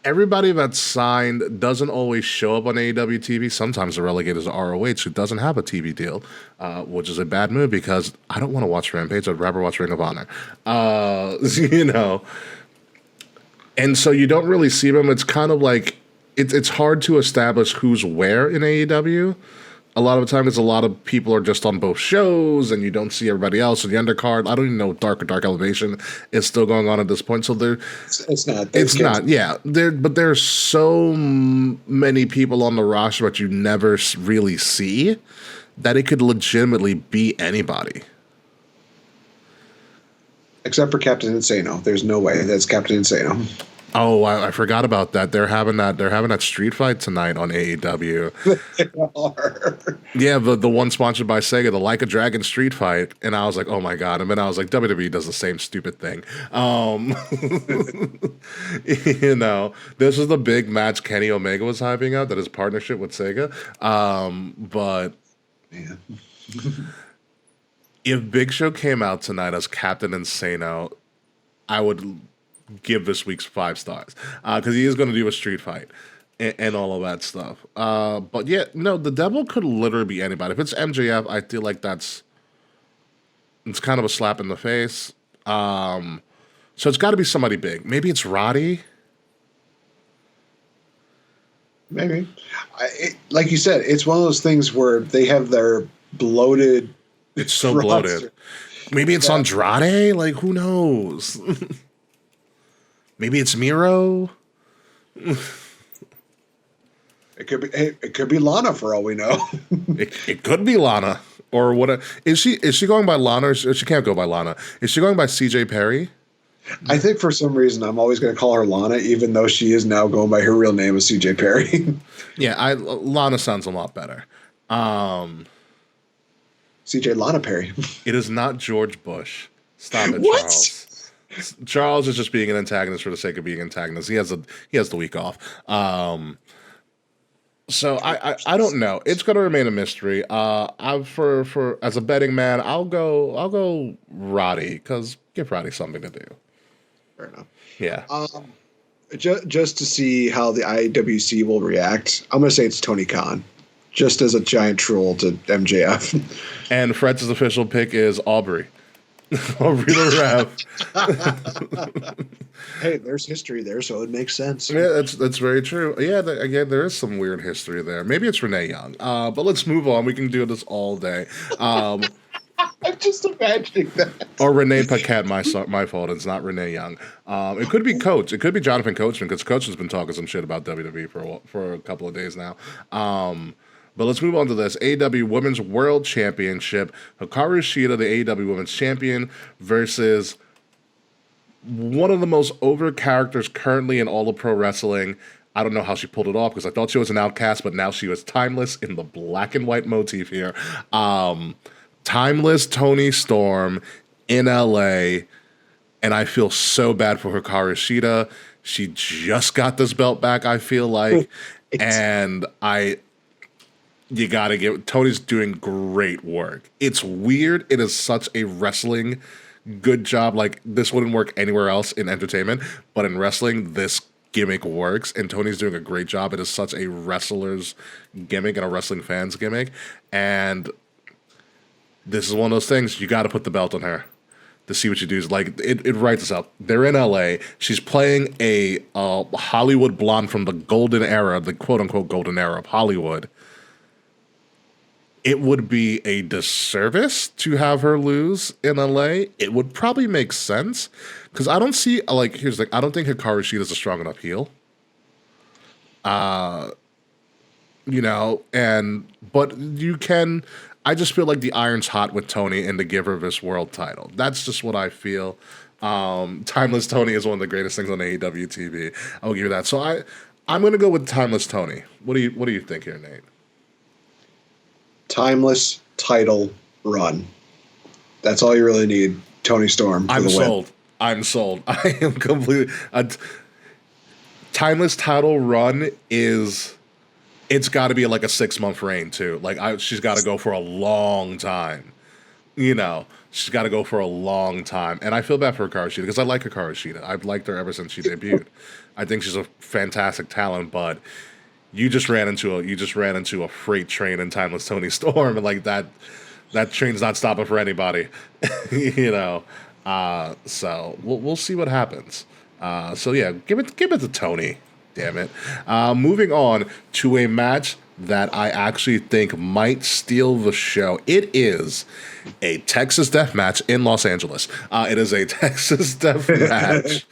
everybody that's signed doesn't always show up on AEW TV. Sometimes they're relegated to ROH, who doesn't have a TV deal, which is a bad move because I don't want to watch Rampage. I'd rather watch Ring of Honor. You know. And so you don't really see them. It's kind of like it's hard to establish who's where in AEW. A lot of the time, a lot of people are just on both shows, and you don't see everybody else in the undercard. I don't even know if Dark Elevation is still going on at this point. So it's not. It's not. Yeah, but there's so many people on the roster that you never really see that it could legitimately be anybody. Except for Captain Insano. There's no way that's Captain Insano. Oh, I forgot about that. They're having that street fight tonight on AEW. They are. Yeah, the one sponsored by Sega, the Like a Dragon street fight, and I was like, oh my God. And then I was like, WWE does the same stupid thing. You know, this was the big match Kenny Omega was hyping up, that his partnership with Sega. But man. If Big Show came out tonight as Captain Insano, I would give this week's 5 stars because he is going to do a street fight and all of that stuff. But yeah, no, the devil could literally be anybody. If it's MJF, I feel like it's kind of a slap in the face. So it's got to be somebody big. Maybe it's Roddy. Maybe. Like you said, it's one of those things where they have their bloated. It's so bloated. Maybe it's Andrade. Like, who knows? Maybe it's Miro. It could be. It could be Lana for all we know. It could be Lana. Or what? Is she going by Lana? Or she can't go by Lana. Is she going by CJ Perry? I think for some reason I'm always going to call her Lana, even though she is now going by her real name of CJ Perry. Yeah, Lana sounds a lot better. CJ Lana Perry. It is not George Bush. Stop it, What? Charles. Charles is just being an antagonist for the sake of being an antagonist. He has the week off. So I don't know. It's going to remain a mystery. For as a betting man, I'll go Roddy, because give Roddy something to do. Fair enough. Yeah. Just to see how the IWC will react, I'm going to say it's Tony Khan, just as a giant troll to MJF. And Fred's official pick is Aubrey. Aubrey the Rev. Hey, there's history there, so it makes sense. Yeah, that's very true. Yeah, again, there is some weird history there. Maybe it's Renee Young. But let's move on. We can do this all day. I'm just imagining that. Or Renee Paquette, my fault. It's not Renee Young. It could be Coach. It could be Jonathan Coachman, because Coach has been talking some shit about WWE for a couple of days now. But let's move on to this. AEW Women's World Championship. Hikaru Shida, the AEW Women's Champion, versus one of the most over characters currently in all of pro wrestling. I don't know how she pulled it off, because I thought she was an outcast, but now she was timeless in the black and white motif here. Timeless Toni Storm in LA, and I feel so bad for Hikaru Shida. She just got this belt back, I feel like, and you gotta give Tony's doing great work. It's weird. It is such a wrestling good job. Like, this wouldn't work anywhere else in entertainment, but in wrestling, this gimmick works, and Tony's doing a great job. It is such a wrestler's gimmick and a wrestling fan's gimmick, and this is one of those things, you got to put the belt on her to see what she does. Like, it writes itself. They're in LA. She's playing a Hollywood blonde from the golden era, the quote unquote golden era of Hollywood. It would be a disservice to have her lose in LA. It would probably make sense, because I don't see, like, here's the thing, I don't think Hikaru Shida is a strong enough heel. But you can. I just feel like the iron's hot with Toni, and to give her this world title. That's just what I feel. Timeless Toni is one of the greatest things on AEW TV. I'll give you that. So I'm going to go with Timeless Toni. What do you think here, Nate? Timeless title run. That's all you really need. Toni Storm. I'm sold. I'm sold. I am completely. Timeless title run is. It's got to be like a 6-month reign too. Like, she's got to go for a long time. She's got to go for a long time. And I feel bad for Hikaru Shida, because I like Hikaru Shida. I've liked her ever since she debuted. I think she's a fantastic talent, but you just ran into a freight train in Timeless Toni Storm, and like that train's not stopping for anybody. So we'll see what happens. So yeah, give it to Toni. Damn it. Moving on to a match that I actually think might steal the show. It is a Texas Death Match in Los Angeles. It is a Texas Death Match.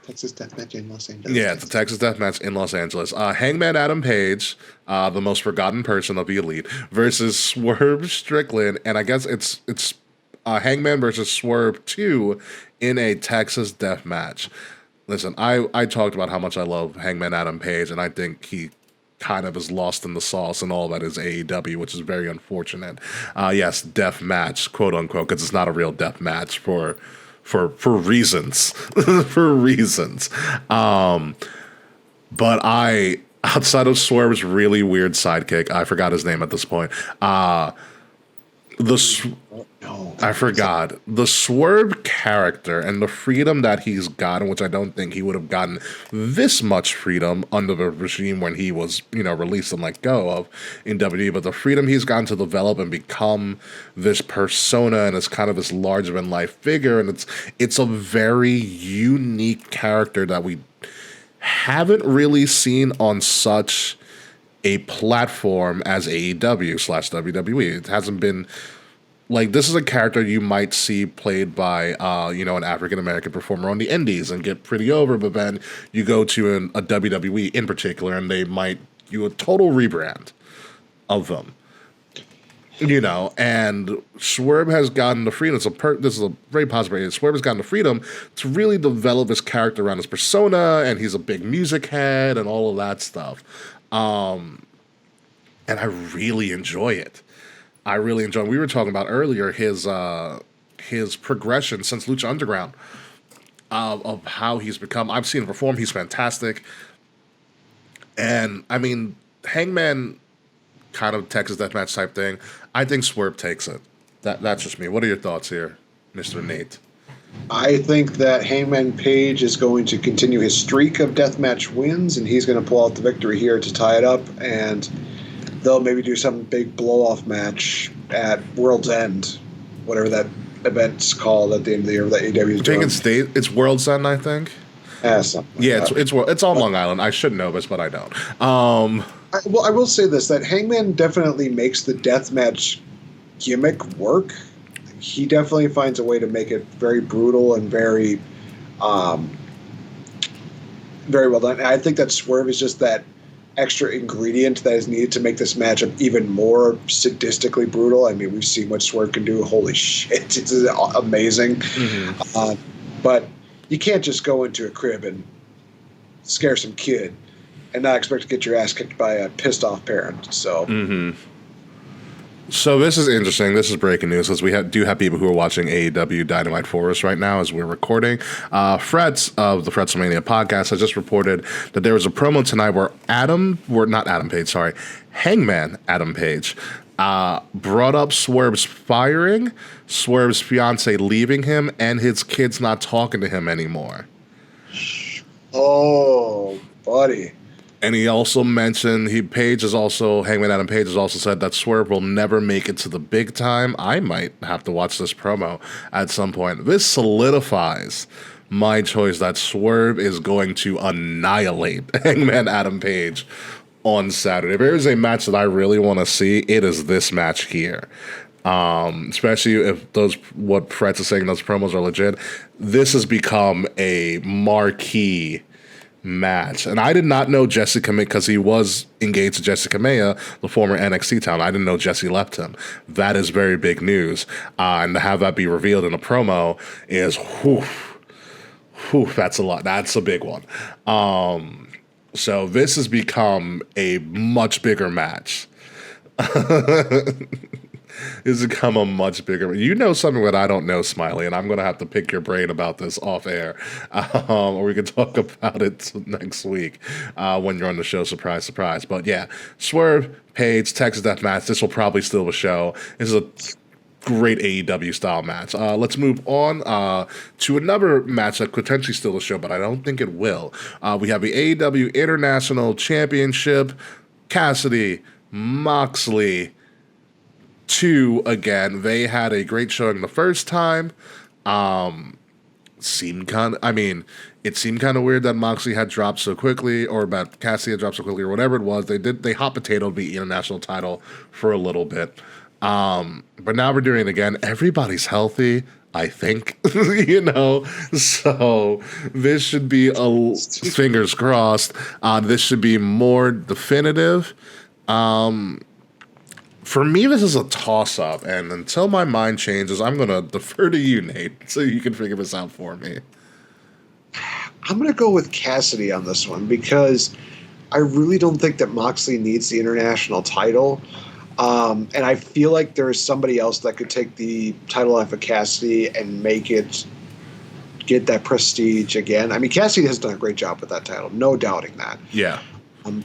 Texas Death Match in Los Angeles. Yeah, it's a Texas Death Match in Los Angeles. Hangman Adam Page, the most forgotten person of the Elite, versus Swerve Strickland, and I guess it's Hangman versus Swerve 2 in a Texas Death Match. Listen, I talked about how much I love Hangman Adam Page, and I think he kind of is lost in the sauce and all that is AEW, which is very unfortunate. Yes, death match, quote unquote, because it's not a real death match for reasons. For reasons. But outside of Swerve's really weird sidekick, I forgot his name at this point. I forgot. The Swerve character and the freedom that he's gotten, which I don't think he would have gotten this much freedom under the regime when he was, released and let go of in WWE, but the freedom he's gotten to develop and become this persona, and it's kind of this larger-than-life figure, and it's a very unique character that we haven't really seen on such a platform as AEW/WWE. It hasn't been like, this is a character you might see played by, an African American performer on the Indies and get pretty over, but then you go to a WWE in particular, and they might do a total rebrand of them. And Swerve has gotten the freedom. This is a very positive area. Swerve has gotten the freedom to really develop his character around his persona, and he's a big music head and all of that stuff. And I really enjoy it. We were talking about earlier his progression since Lucha Underground, of how he's become. I've seen him perform. He's fantastic. And I mean, Hangman, kind of Texas Deathmatch type thing. I think Swerve takes it. That's just me. What are your thoughts here, Mr. Nate? I think that Hangman Page is going to continue his streak of deathmatch wins, and he's going to pull out the victory here to tie it up, and they'll maybe do some big blow-off match at World's End, whatever that event's called at the end of the year that AEW is doing. I think it's World's End, I think. It's on Long Island. I should know this, but I don't. I will say this, that Hangman definitely makes the deathmatch gimmick work. He definitely finds a way to make it very brutal and very very well done. And I think that Swerve is just that extra ingredient that is needed to make this matchup even more sadistically brutal. I mean, we've seen what Swerve can do. Holy shit, it's amazing. Mm-hmm. But you can't just go into a crib and scare some kid and not expect to get your ass kicked by a pissed off parent. So. Mm-hmm. So this is interesting. This is breaking news, because we do have people who are watching AEW Dynamite for us right now as we're recording. Frets of the Fretsmania podcast has just reported that there was a promo tonight where Hangman Adam Page brought up Swerve's firing, Swerve's fiance leaving him, and his kids not talking to him anymore. Oh, buddy. And he also mentioned, Hangman Adam Page has also said that Swerve will never make it to the big time. I might have to watch this promo at some point. This solidifies my choice that Swerve is going to annihilate Hangman Adam Page on Saturday. If there is a match that I really want to see, it is this match here. Especially if what Fretz is saying, those promos are legit. This has become a marquee match. And I did not know Jesse Kamea, because he was engaged to Jesse Kamea, the former NXT talent. I didn't know Jesse left him. That is very big news. And to have that be revealed in a promo is, that's a lot. That's a big one. So this has become a much bigger match. It's become a much bigger. You know something that I don't know, Smiley, and I'm going to have to pick your brain about this off air, or we can talk about it next week when you're on the show. Surprise, surprise. But yeah, Swerve, Page, Texas Deathmatch. This will probably steal the show. This is a great AEW style match. Let's move on to another match that could potentially steal the show, but I don't think it will. We have the AEW International Championship. Cassidy, Moxley, 2 again. They had a great showing the first time. It seemed kind of weird that Moxley had dropped so quickly, or that Cassidy had dropped so quickly, or whatever it was. They hot potatoed the international title for a little bit. But now we're doing it again. Everybody's healthy, I think, so this should be fingers crossed. This should be more definitive. For me, this is a toss-up, and until my mind changes, I'm going to defer to you, Nate, so you can figure this out for me. I'm going to go with Cassidy on this one, because I really don't think that Moxley needs the international title. And I feel like there is somebody else that could take the title off of Cassidy and make it get that prestige again. I mean, Cassidy has done a great job with that title, no doubting that. Yeah.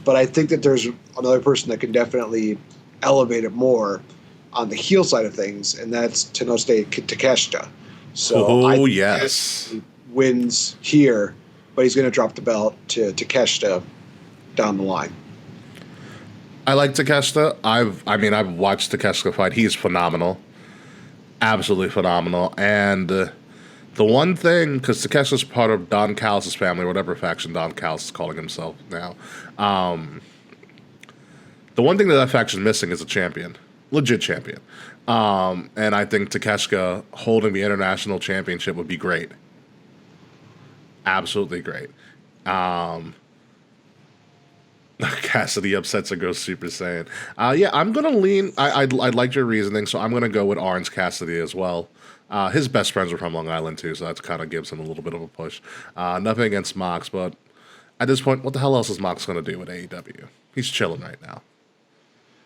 But I think that there's another person that can definitely elevate it more on the heel side of things, and that's Tenosuke Takeshita. So yes, he wins here, but he's going to drop the belt to Takeshita down the line. I like Takeshita. I've watched Takeshita fight. He's phenomenal, absolutely phenomenal. And the one thing, because Takeshita's part of Don Callis' family, whatever faction Don Callis is calling himself now. The one thing that faction is missing is a champion, legit champion. And I think Takeshita holding the international championship would be great. Absolutely great. Cassidy upsets and goes Super Saiyan. Yeah, I'm going to lean. I liked your reasoning, so I'm going to go with Orange Cassidy as well. His best friends are from Long Island, too, so that kind of gives him a little bit of a push. Nothing against Mox, but at this point, what the hell else is Mox going to do with AEW? He's chilling right now.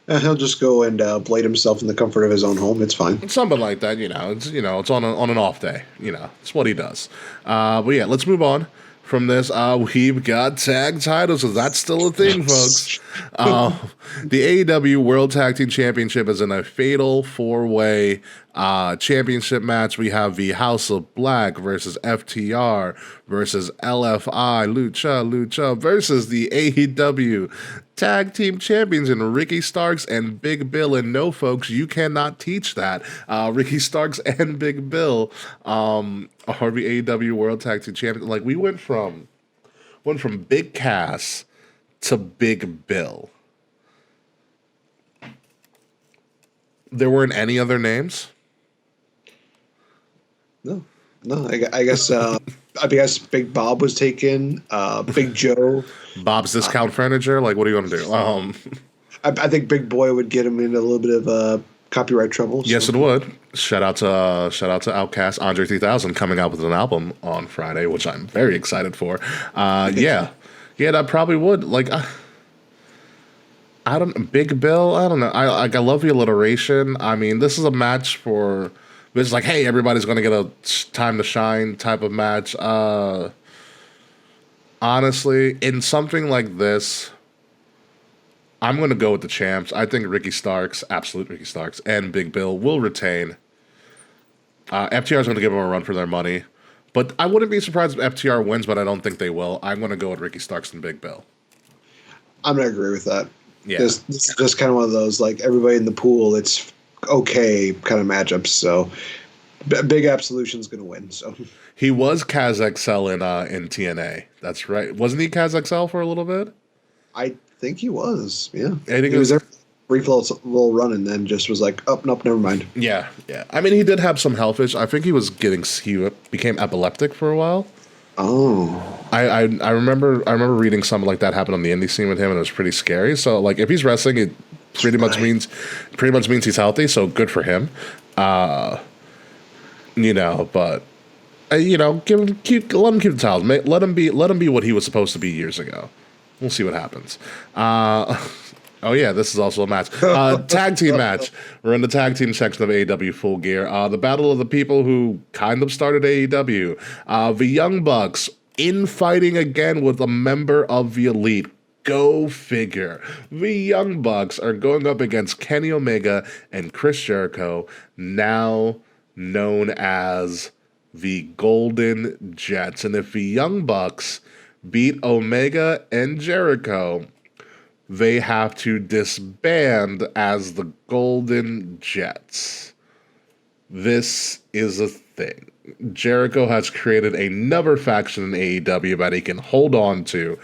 He'll just go and blade himself in the comfort of his own home. It's fine. Something like that, It's on an off day. It's what he does. But yeah, let's move on from this. We've got tag titles, so that's still a thing, folks. The AEW World Tag Team Championship is in a fatal 4-way championship match. We have the House of Black versus FTR versus LFI Lucha versus the AEW Tag Team Champions in Ricky Starks and Big Bill. And no, folks, you cannot teach that. Ricky Starks and Big Bill are the AEW World Tag Team Champions. Like, we went from Big Cass to Big Bill. There weren't any other names? No. I guess Big Bob was taken. Big Joe. Bob's Discount Furniture? Like, what are you going to do? I think Big Boy would get him in a little bit of copyright trouble. Yes, it would. Shout out to Outkast Andre 3000 coming out with an album on Friday, which I'm very excited for. Yeah, that probably would. Like, Big Bill. I don't know. I love the alliteration. I mean, this is a match for. It's like, hey, everybody's going to get a time to shine type of match. Honestly, in something like this, I'm going to go with the champs. I think Ricky Starks, absolute Ricky Starks, and Big Bill will retain. FTR is going to give them a run for their money. But I wouldn't be surprised if FTR wins, but I don't think they will. I'm going to go with Ricky Starks and Big Bill. I'm going to agree with that. Yeah. This is just kind of one of those, like, everybody in the pool, it's okay kind of matchups. So Big Absolution's going to win. So he was Kaz XL in TNA. That's right. Wasn't he Kaz XL for a little bit? I think he was. Yeah. I think he was there for a brief little run and then just was like, oh, nope, never mind. Yeah. I mean, he did have some health issues. I think he became epileptic for a while. Oh. I remember reading something like that happened on the indie scene with him, and it was pretty scary. So, like, if he's wrestling, it pretty much means he's healthy. So good for him. But let him keep the titles. Let him be what he was supposed to be years ago. We'll see what happens. Oh yeah, this is also a match. Tag team match. We're in the tag team section of AEW Full Gear. The battle of the people who kind of started AEW. The Young Bucks infighting again with a member of the Elite. Go figure. The Young Bucks are going up against Kenny Omega and Chris Jericho, now known as the Golden Jets. And if the Young Bucks beat Omega and Jericho, they have to disband as the Golden Jets. This is a thing. Jericho has created another faction in AEW that he can hold on to,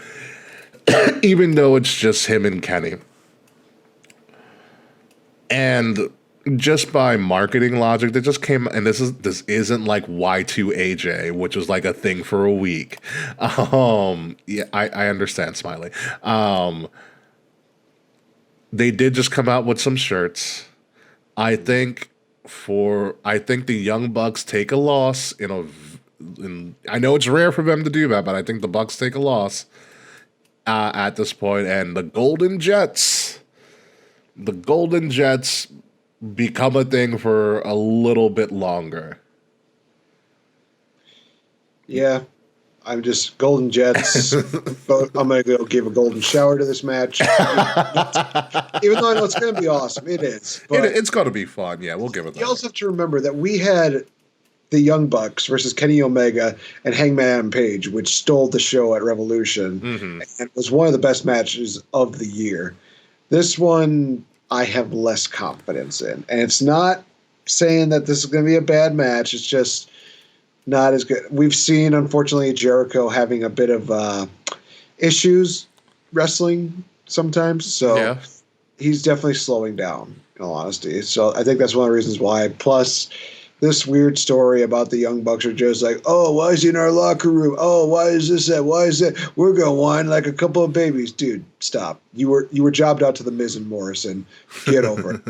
even though it's just him and Kenny. And just by marketing logic, they just came, and this isn't like Y2AJ, which was like a thing for a week. Yeah, I understand, Smiley. They did just come out with some shirts. I think the Young Bucks take a loss I know it's rare for them to do that, but I think the Bucks take a loss at this point, and the Golden Jets become a thing for a little bit longer. Yeah. I'm just Golden Jets. I'm going to go give a golden shower to this match. Even though I know it's going to be awesome. It is. But it's going to be fun. Yeah, we'll give it that. You also have to remember that we had the Young Bucks versus Kenny Omega and Hangman Adam Page, which stole the show at Revolution and was one of the best matches of the year. This one I have less confidence in. And it's not saying that this is going to be a bad match. It's just not as good. We've seen, unfortunately, Jericho having a bit of issues wrestling sometimes. So he's definitely slowing down, in all honesty. So I think that's one of the reasons why. Plus, this weird story about the Young Bucks are just like, oh, why is he in our locker room? Oh, why is this that? Why is that? We're gonna whine like a couple of babies, dude. Stop. You were jobbed out to the Miz and Morrison. Get over it.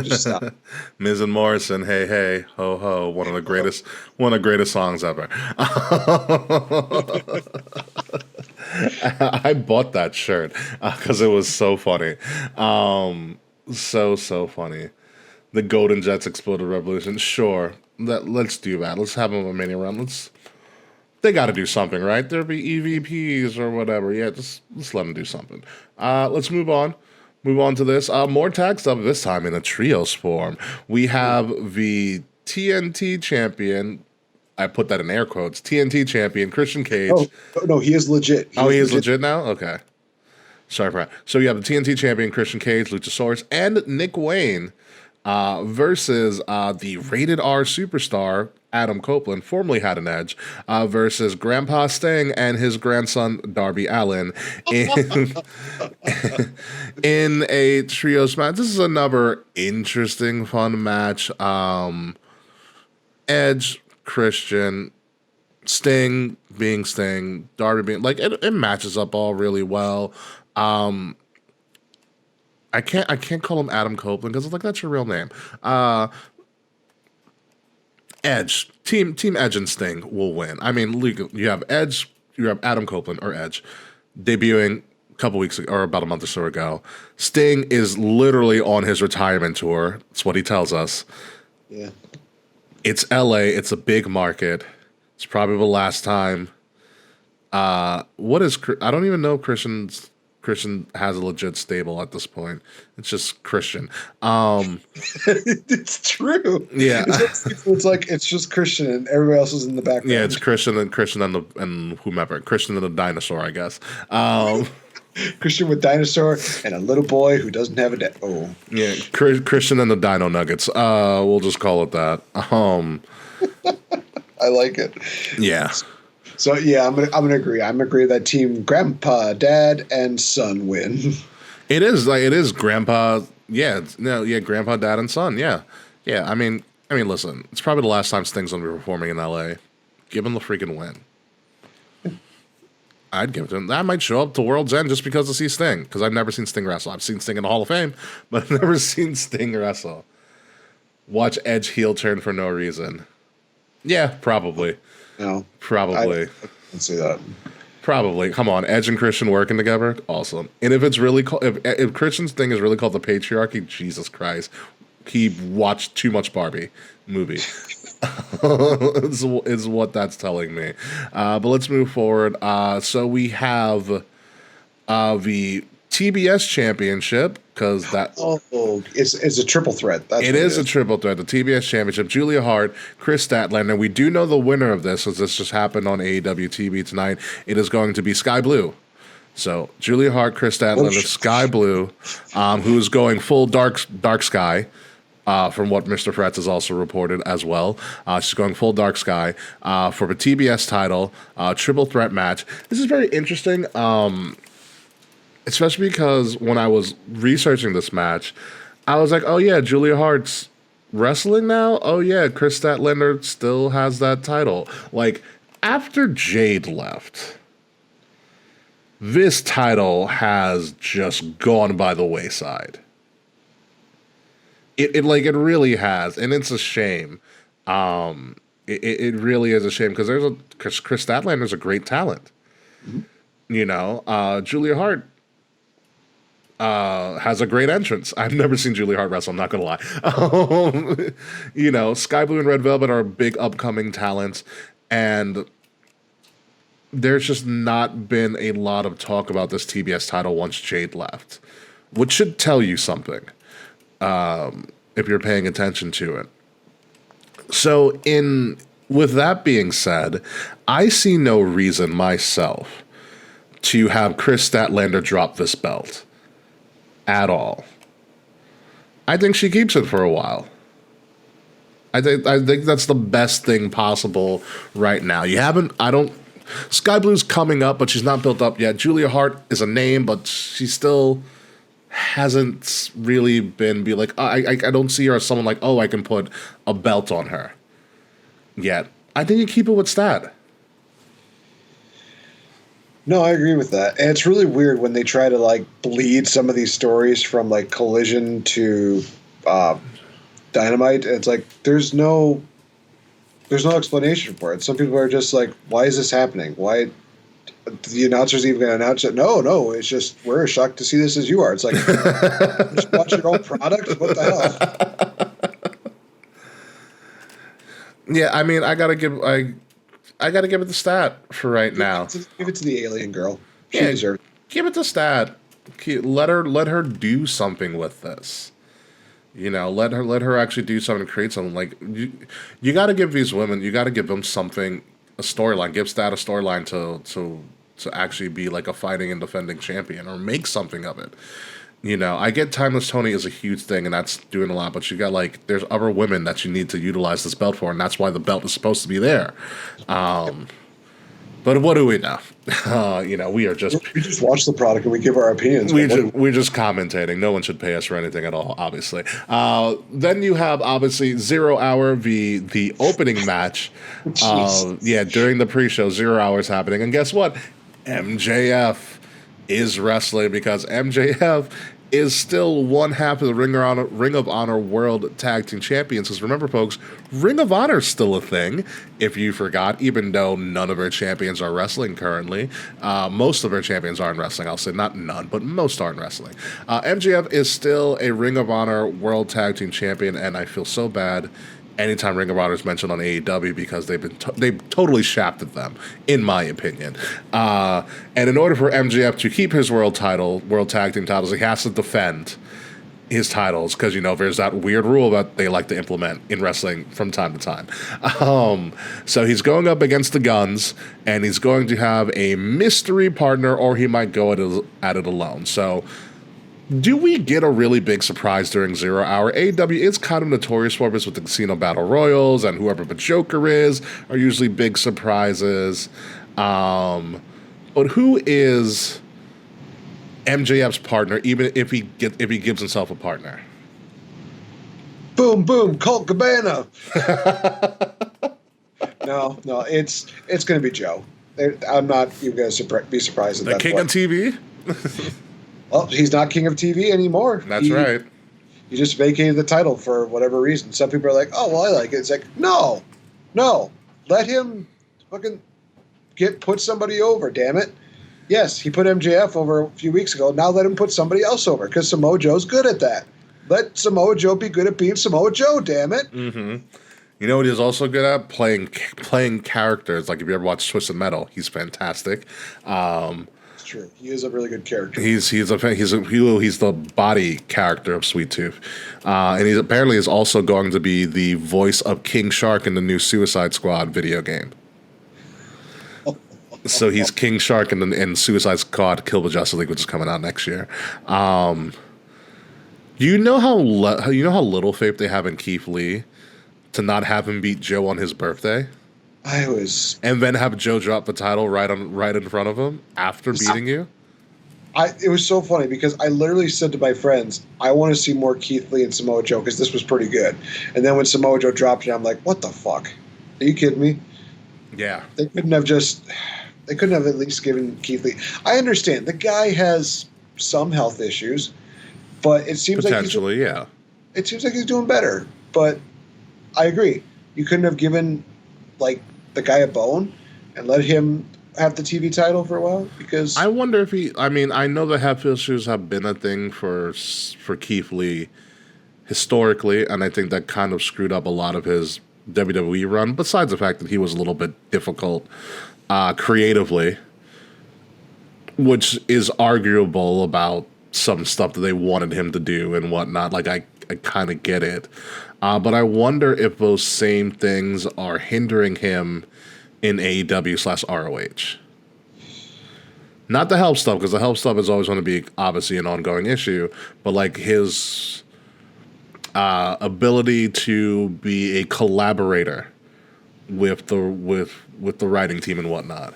Just stop. Miz and Morrison, hey hey, ho ho, one of the greatest songs ever. I bought that shirt because it was so funny, so funny. The Golden Jets exploded revolution. Sure, let's do that. Let's have them a mini run. They got to do something, right? There'll be EVPs or whatever. Yeah, just let's let them do something. Let's move on. Move on to this. More tag stuff, this time in a trios form. We have the TNT champion. I put that in air quotes. TNT champion, Christian Cage. Oh, no, he is legit. He is legit now? Okay. Sorry for that. So you have the TNT champion, Christian Cage, Luchasaurus, and Nick Wayne versus the Rated R superstar, Adam Copeland, formerly had an edge, versus Grandpa Sting and his grandson, Darby Allin, in a trios match. This is another interesting, fun match. Edge, Christian, Sting being Sting, Darby being... Like, it matches up all really well. I can't call him Adam Copeland because like that's your real name. Edge, team Edge and Sting will win. I mean, you have Edge, you have Adam Copeland or Edge debuting a couple weeks ago, or about a month or so ago. Sting is literally on his retirement tour. That's what he tells us. Yeah, it's LA. It's a big market. It's probably the last time. What is... I don't even know Christian has a legit stable at this point. It's just Christian. It's true. Yeah, it's just Christian and everybody else is in the background. Yeah, it's Christian and whomever. Christian and the dinosaur, I guess. Christian with dinosaur and a little boy who doesn't have a Yeah, Christian and the Dino Nuggets. We'll just call it that. I like it. Yeah. So yeah, I'm gonna agree. I'm gonna agree that team Grandpa, Dad, and Son win. It is Grandpa. Yeah, Grandpa, Dad, and Son. Yeah. I mean, listen, it's probably the last time Sting's gonna be performing in LA. Give him the freaking win. I'd give it to him. I might show up to World's End just because to see Sting, because I've never seen Sting wrestle. I've seen Sting in the Hall of Fame, but I've never seen Sting wrestle. Watch Edge heel turn for no reason. Yeah, probably. No, probably. I can see that. Probably. Come on, Edge and Christian working together, awesome. And if it's really if Christian's thing is really called the patriarchy, Jesus Christ, he watched too much Barbie movie. is what that's telling me. But let's move forward. So we have the TBS Championship, because that... it's a triple threat. It is a triple threat. The TBS Championship, Julia Hart, Chris Statlander. We do know the winner of this, as this just happened on AEW TV tonight. It is going to be Sky Blue. So Julia Hart, Chris Statlander, Sky Blue, who's going full dark sky. From what Mr. Fretz has also reported as well. She's going full dark sky for the TBS title, triple threat match. This is very interesting, especially because when I was researching this match, I was like, oh yeah, Julia Hart's wrestling now? Oh yeah, Chris Statlander still has that title. Like, after Jade left, this title has just gone by the wayside. It really has, and it's a shame. It really is a shame because Chris Statlander's a great talent. Mm-hmm. You know, Julia Hart has a great entrance. I've never seen Julia Hart wrestle, I'm not gonna lie. You know, Sky Blue and Red Velvet are big upcoming talents, and there's just not been a lot of talk about this TBS title once Jade left, which should tell you something. If you're paying attention to it. So with that being said, I see no reason myself to have Chris Statlander drop this belt at all. I think she keeps it for a while. I think that's the best thing possible right now. Sky Blue's coming up, but she's not built up yet. Julia Hart is a name, but she still hasn't really be like, I don't see her as someone like, oh, I can put a belt on her yet. I think you keep it with Stat. No, I agree with that. And it's really weird when they try to like bleed some of these stories from like Collision to Dynamite. And it's like there's no explanation for it. Some people are just like, why is this happening? Why the announcer's even going to announce it? No, it's just we're as shocked to see this as you are. It's like just watch your own product. What the hell? Yeah, I mean, I gotta give it the Stat for right now. Give it to the alien girl. She deserves it. Give it to Stat. Let her do something with this. You know, let her actually do something, create something. Like you got to give these women, you got to give them something, a storyline. Give Stat a storyline to actually be like a fighting and defending champion, or make something of it. You know, I get Timeless Toni is a huge thing, and that's doing a lot, but you got like, there's other women that you need to utilize this belt for, and that's why the belt is supposed to be there. But what do we know? You know, we just watch the product and we give our opinions. We're just commentating. No one should pay us for anything at all, obviously. Then you have, obviously, 0 Hour, the opening match. During the pre-show, 0 Hour's happening. And guess what? MJF is wrestling, because MJF is still one half of the Ring of Honor World Tag Team Champions. Because remember, folks, Ring of Honor is still a thing, if you forgot, even though none of our champions are wrestling currently. Most of our champions are in wrestling. I'll say not none, but most are in wrestling. MJF is still a Ring of Honor World Tag Team Champion, and I feel so bad anytime Ring of Honor is mentioned on AEW, because they've totally shafted them, in my opinion. And in order for MJF to keep his World Tag Team titles, he has to defend his titles, because, you know, there's that weird rule that they like to implement in wrestling from time to time. So he's going up against the Guns, and he's going to have a mystery partner, or he might go at it alone. So do we get a really big surprise during 0 Hour? AEW is kind of notorious for this with the Casino Battle Royals, and whoever the Joker is are usually big surprises. But who is MJF's partner, even if he gives himself a partner? Boom, boom, Colt Cabana. No, it's going to be Joe. I'm not even going to be surprised at that. The king of TV? Well, he's not king of TV anymore. That's right. He just vacated the title for whatever reason. Some people are like, oh, well, I like it. It's like, no. Let him fucking put somebody over, damn it. Yes, he put MJF over a few weeks ago. Now let him put somebody else over, because Samoa Joe's good at that. Let Samoa Joe be good at being Samoa Joe, damn it. Mm-hmm. You know what he's also good at? Playing characters. Like, if you ever watch Twisted Metal, he's fantastic. True. He is a really good character. He's the body character of Sweet Tooth, and he apparently is also going to be the voice of King Shark in the new Suicide Squad video game. So he's King Shark in Suicide Squad Kill the Justice League, which is coming out next year. You know how little faith they have in Keith Lee to not have him beat Joe on his birthday? And then have Joe drop the title right in front of him after beating you? It was so funny, because I literally said to my friends, I want to see more Keith Lee and Samoa Joe, because this was pretty good. And then when Samoa Joe dropped it, I'm like, what the fuck? Are you kidding me? Yeah. They couldn't have at least given Keith Lee. I understand. The guy has some health issues, but it seems potentially, it seems like he's doing better. But I agree. You couldn't have given, like, the guy a bone and let him have the TV title for a while, because I wonder if I know the health issues have been a thing for Keith Lee historically, and I think that kind of screwed up a lot of his WWE run, besides the fact that he was a little bit difficult creatively, which is arguable about some stuff that they wanted him to do and whatnot. Like, I kind of get it. But I wonder if those same things are hindering him in AEW/ROH. Not the help stuff, because the help stuff is always going to be obviously an ongoing issue, but like his ability to be a collaborator with the writing team and whatnot.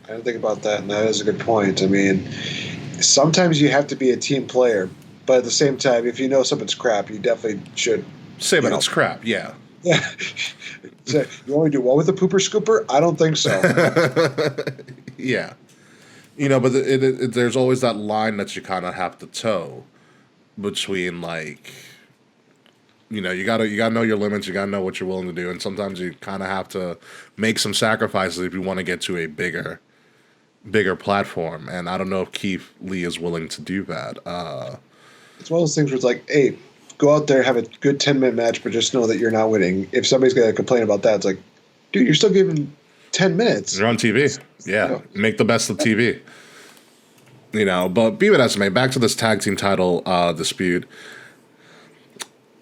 I didn't think about that, and that is a good point. I mean, sometimes you have to be a team player, but at the same time, if you know something's crap, you definitely should say that it's crap. Yeah. Yeah. So you want me to do well with the pooper scooper? I don't think so. Yeah. But there's always that line that you kind of have to toe between, like, you gotta know your limits. You gotta know what you're willing to do, and sometimes you kind of have to make some sacrifices if you want to get to a bigger platform. And I don't know if Keith Lee is willing to do that. It's one of those things where it's like, hey, go out there, have a good 10-minute match, but just know that you're not winning. If somebody's gonna complain about that, it's like, dude, you're still giving 10 minutes. You're on TV. Yeah. Make the best of TV. But be it as it may, back to this tag team title dispute.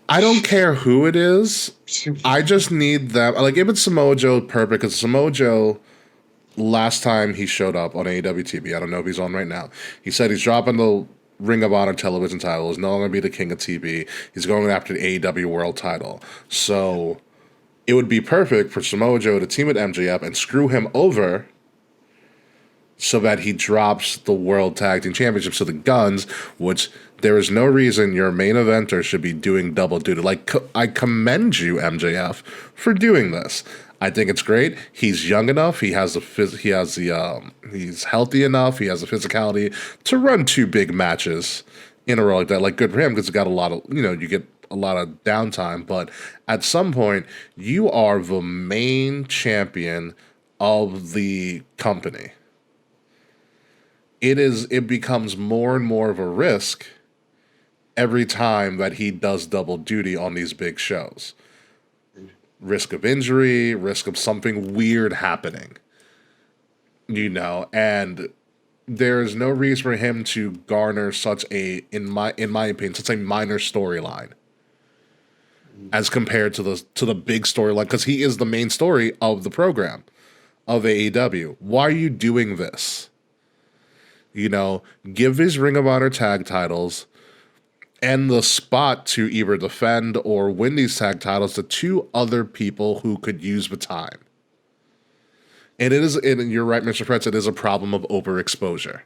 I don't care who it is. I just need them. Like, if it's Samoa Joe, perfect, because Samoa Joe, last time he showed up on AEW TV, I don't know if he's on right now, he said he's dropping the Ring of Honor television title. He's no longer be the king of TV. He's going after the AEW world title. So it would be perfect for Samoa Joe to team with MJF and screw him over so that he drops the World Tag Team Championships to the Guns, which there is no reason your main eventer should be doing double duty. Like, I commend you, MJF, for doing this. I think it's great. He's young enough. He's healthy enough. He has the physicality to run 2 big matches in a row like that. Like, good for him, because he's got a lot of, you get a lot of downtime. But at some point, you are the main champion of the company. It becomes more and more of a risk every time that he does double duty on these big shows. Risk of injury, risk of something weird happening. And there's no reason for him to garner such a, in my opinion, such a minor storyline as compared to the big storyline, because he is the main story of the program of AEW. Why are you doing this? Give these Ring of Honor tag titles and the spot to either defend or win these tag titles to 2 other people who could use the time. And you're right, Mr. Fretz, it is a problem of overexposure.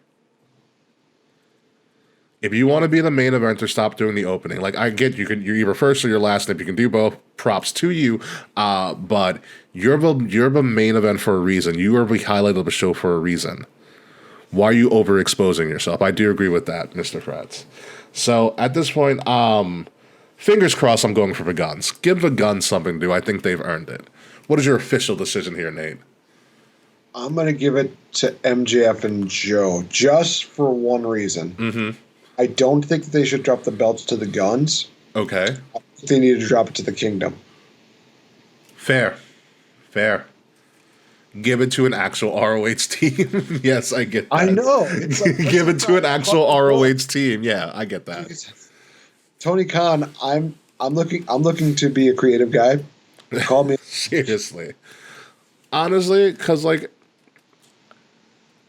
If you want to be the main eventer, stop doing the opening. Like, I get you're either first or you're last, and if you can do both, props to you. But you're the main event for a reason. You are the highlight of the show for a reason. Why are you overexposing yourself? I do agree with that, Mr. Fretz. So at this point, fingers crossed, I'm going for the Guns. Give the Guns something to do. I think they've earned it. What is your official decision here, Nate? I'm going to give it to MJF and Joe, just for one reason. Mm-hmm. I don't think that they should drop the belts to the Guns. Okay. I think they need to drop it to the Kingdom. Fair. Give it to an actual ROH team. Yes, I get that. I know. It's like, give it to an actual ROH team. Yeah, I get that. Tony Khan, I'm looking to be a creative guy. Call me. Seriously. Honestly, because, like,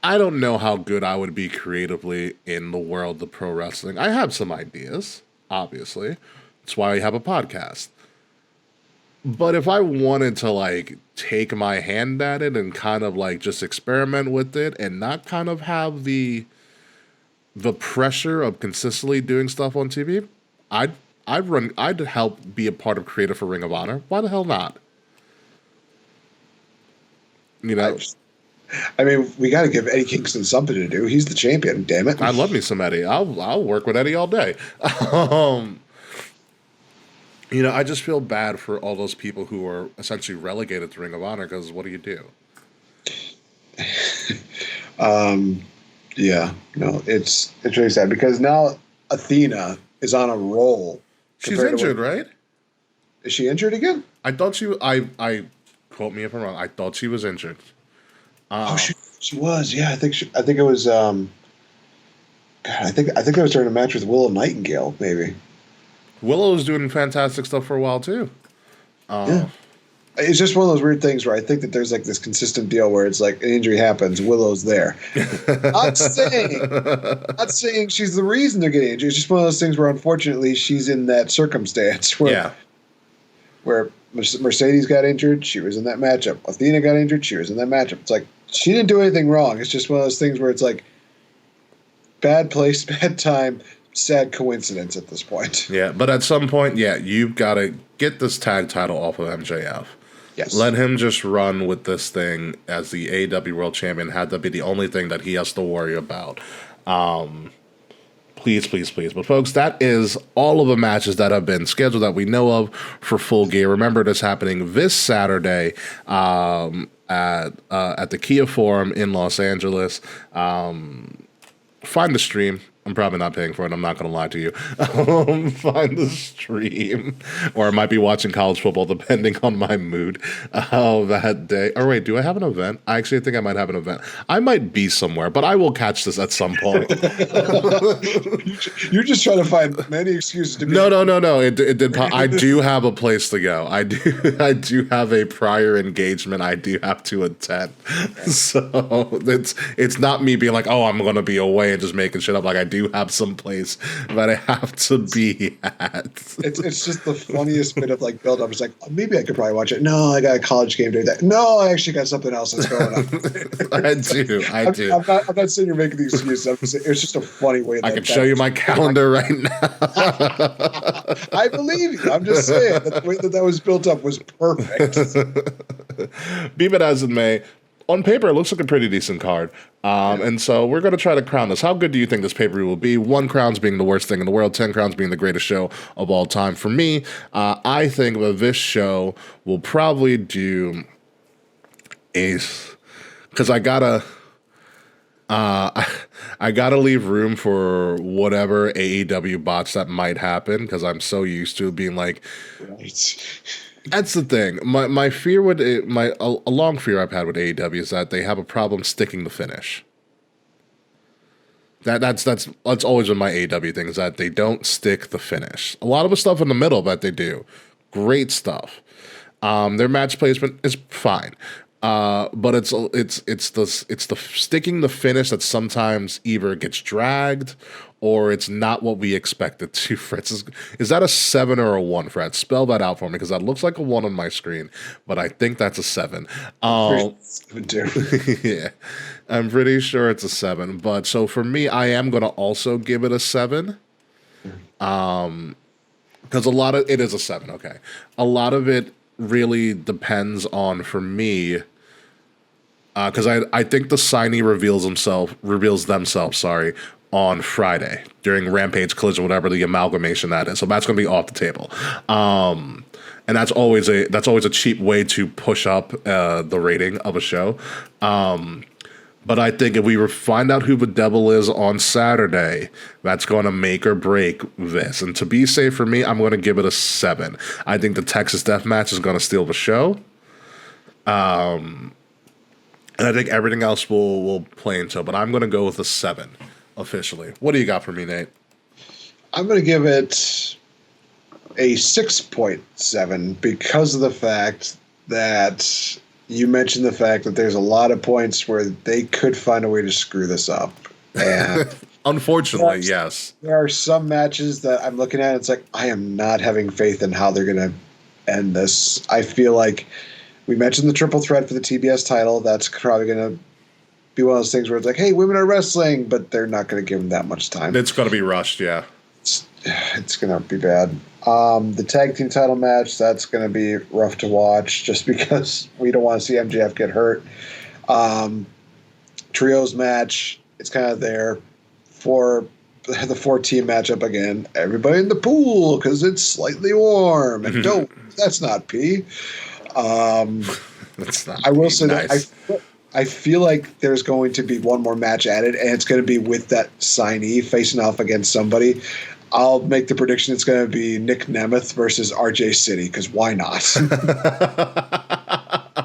I don't know how good I would be creatively in the world of pro wrestling. I have some ideas, obviously. That's why I have a podcast. But if I wanted to, like, take my hand at it and kind of, like, just experiment with it and not kind of have the pressure of consistently doing stuff on TV, I'd help be a part of creative for Ring of Honor. Why the hell not? I mean, we got to give Eddie Kingston something to do. He's the champion, damn it. I love me some Eddie. I'll work with Eddie all day. I just feel bad for all those people who are essentially relegated to Ring of Honor, because what do you do? Yeah, no, it's really sad, because now Athena is on a roll. She's injured, right? Is she injured again? I thought I quote me if I'm wrong. I thought she was injured. She was. Yeah, I think it was. God, I think it was during a match with Willow Nightingale, maybe. Willow was doing fantastic stuff for a while too. Yeah. It's just one of those weird things where I think that there's like this consistent deal where it's like an injury happens, Willow's there. Not saying she's the reason they're getting injured. It's just one of those things where unfortunately she's in that circumstance where Mercedes got injured, she was in that matchup. Athena got injured, she was in that matchup. It's like she didn't do anything wrong. It's just one of those things where it's like bad place, bad time, sad coincidence at this point. Yeah, but at some point, you've got to get this tag title off of MJF. Yes. Let him just run with this thing as the AEW World Champion. Had to be the only thing that he has to worry about. Please, please, please. But folks, that is all of the matches that have been scheduled that we know of for Full Gear. Remember, this happening this Saturday at the Kia Forum in Los Angeles. Find the stream. I'm probably not paying for it. I'm not going to lie to you. Find the stream. Or I might be watching college football, depending on my mood that day. Or wait, do I have an event? I actually think I might have an event. I might be somewhere, but I will catch this at some point. You're just trying to find many excuses to be. No. It did. I do have a place to go. I do have a prior engagement I do have to attend. So it's not me being like, oh, I'm going to be away and just making shit up. Like, I do have some place that I have to be at. It's just the funniest bit of like build up. It's like, maybe I could probably watch it. No, I got a college game day. No, I actually got something else that's going on. I do. I'm not saying you're making the excuses. It's just a funny way. I can show you my calendar right now. I believe you. I'm just saying that the way that was built up was perfect. Be it as it may, on paper, it looks like a pretty decent card. And so we're going to try to crown this. How good do you think this pay-per-view will be? 1 crowns being the worst thing in the world, 10 crowns being the greatest show of all time. For me, I think that this show will probably do Ace. Because I gotta leave room for whatever AEW bots that might happen, because I'm so used to being like... Right. That's the thing. My fear with a long fear I've had with AEW is that they have a problem sticking the finish. That's always been my AEW thing, is that they don't stick the finish. A lot of the stuff in the middle that they do, great stuff. Their match placement is fine. But it's the sticking the finish that sometimes either gets dragged or it's not what we expect it to. Fritz, is that a 7 or a 1, Fred? Spell that out for me, because that looks like a 1 on my screen, but I think that's a 7. Yeah, I'm pretty sure it's a 7. But so for me, I am going to also give it a 7. Because a lot of it is a 7. Okay, a lot of it really depends on, for me, because I think the signee reveals themselves on Friday during Rampage Collision, whatever the amalgamation that is. So that's going to be off the table. And that's always a cheap way to push up the rating of a show. But I think if we find out who the devil is on Saturday, that's going to make or break this. And to be safe for me, I'm going to give it a 7. I think the Texas Death Match is going to steal the show. And I think everything else will play into it. But I'm going to go with a 7 officially. What do you got for me, Nate? I'm going to give it a 6.7 because of the fact that you mentioned the fact that there's a lot of points where they could find a way to screw this up. And unfortunately, yes. There are some matches that I'm looking at, it's like, I am not having faith in how they're going to end this. I feel like we mentioned the triple threat for the TBS title. That's probably going to be one of those things where it's like, hey, women are wrestling, but they're not going to give them that much time. It's going to be rushed, yeah. It's going to be bad. The tag team title match, that's going to be rough to watch just because we don't want to see MJF get hurt. Trios match, it's kind of there. For the 4-team matchup again, everybody in the pool because it's slightly warm. And that's not pee. That's not I will say nice. that I feel like there's going to be one more match added, and it's going to be with that signee facing off against somebody. I'll make the prediction it's going to be Nick Nemeth versus RJ City, because why not?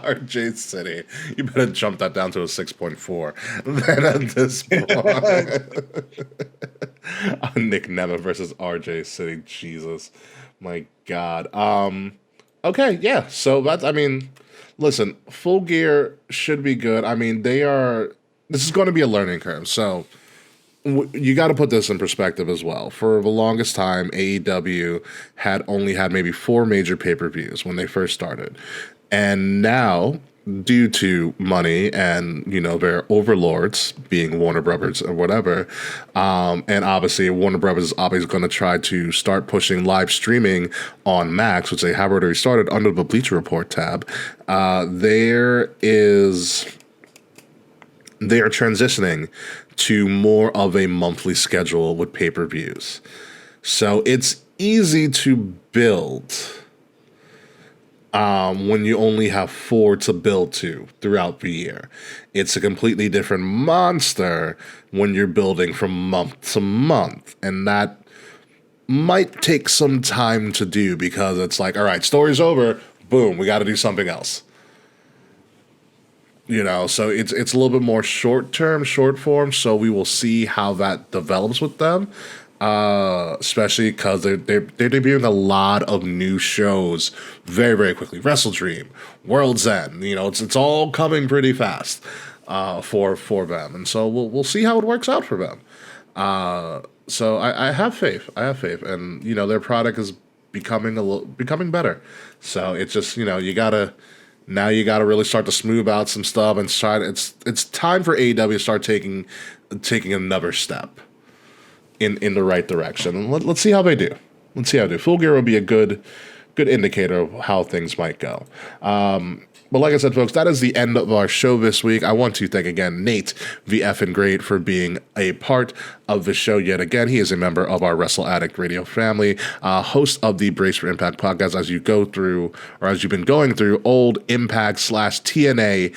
RJ City. You better jump that down to a 6.4 then at this point. Nick Nemeth versus RJ City. Jesus. My God. Okay, yeah. So that's, I mean, listen, Full Gear should be good. I mean, this is going to be a learning curve. So you got to put this in perspective as well. For the longest time, AEW had only had maybe 4 major pay-per-views when they first started. And now due to money and, their overlords being Warner Brothers or whatever. And obviously Warner Brothers is obviously going to try to start pushing live streaming on Max, which they have already started under the Bleacher Report tab. They are transitioning to more of a monthly schedule with pay-per-views. So it's easy to build when you only have 4 to build to throughout the year. It's a completely different monster when you're building from month to month. And that might take some time to do because it's like, all right, story's over. Boom, we got to do something else. So it's a little bit more short-term, short form, so we will see how that develops with them, especially because they're debuting a lot of new shows very, very quickly. Wrestle Dream, World's End, it's all coming pretty fast for them, and so we'll see how it works out for them. So I have faith. And their product is becoming better. So it's just Now you got to really start to smooth out some stuff and try. It's time for AEW to start taking another step in the right direction. And let's see how they do. Full Gear will be a good indicator of how things might go. But like I said, folks, that is the end of our show this week. I want to thank again Nate, the effing great, for being a part of the show yet again. He is a member of our Wrestle Addict Radio family, host of the Brace for Impact podcast as you've been going through old Impact / TNA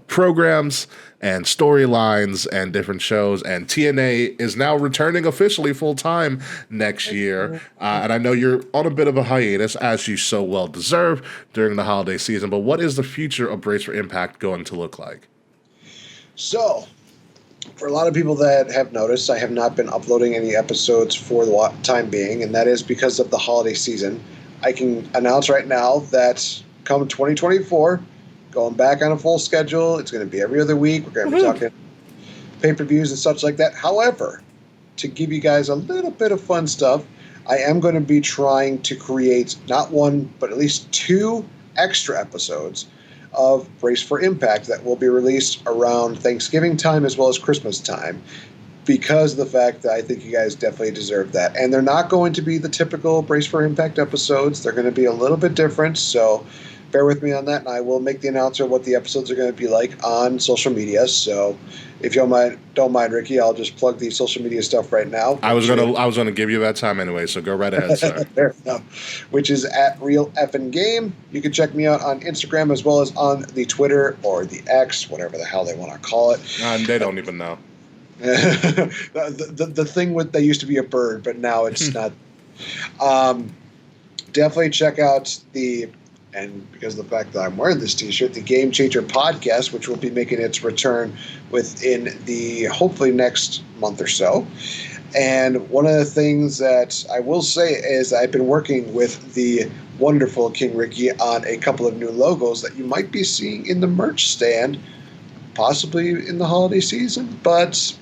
programs and storylines and different shows. And TNA is now returning officially full-time next year. And I know you're on a bit of a hiatus, as you so well deserve, during the holiday season. But what is the future of Brace for Impact going to look like? So, for a lot of people that have noticed, I have not been uploading any episodes for the time being, and that is because of the holiday season. I can announce right now that come 2024, going back on a full schedule, it's going to be every other week. We're going to be talking pay-per-views and such like that. However, to give you guys a little bit of fun stuff, I am going to be trying to create not one, but at least 2 extra episodes of Brace for Impact that will be released around Thanksgiving time as well as Christmas time, because of the fact that I think you guys definitely deserve that. And they're not going to be the typical Brace for Impact episodes. They're going to be a little bit different, so bear with me on that, and I will make the announcement what the episodes are going to be like on social media. So if you don't mind, Ricky, I'll just plug the social media stuff right now. I was gonna give you that time anyway, so go right ahead, sir. Fair enough. Which is at Real Effin' Game. You can check me out on Instagram as well as on the Twitter or the X, whatever the hell they want to call it. They don't even know. the thing with, they used to be a bird, but now it's not. Definitely check out and because of the fact that I'm wearing this t-shirt, the Game Changer podcast, which will be making its return within the hopefully next month or so. And one of the things that I will say is I've been working with the wonderful King Rickie on a couple of new logos that you might be seeing in the merch stand, possibly in the holiday season, but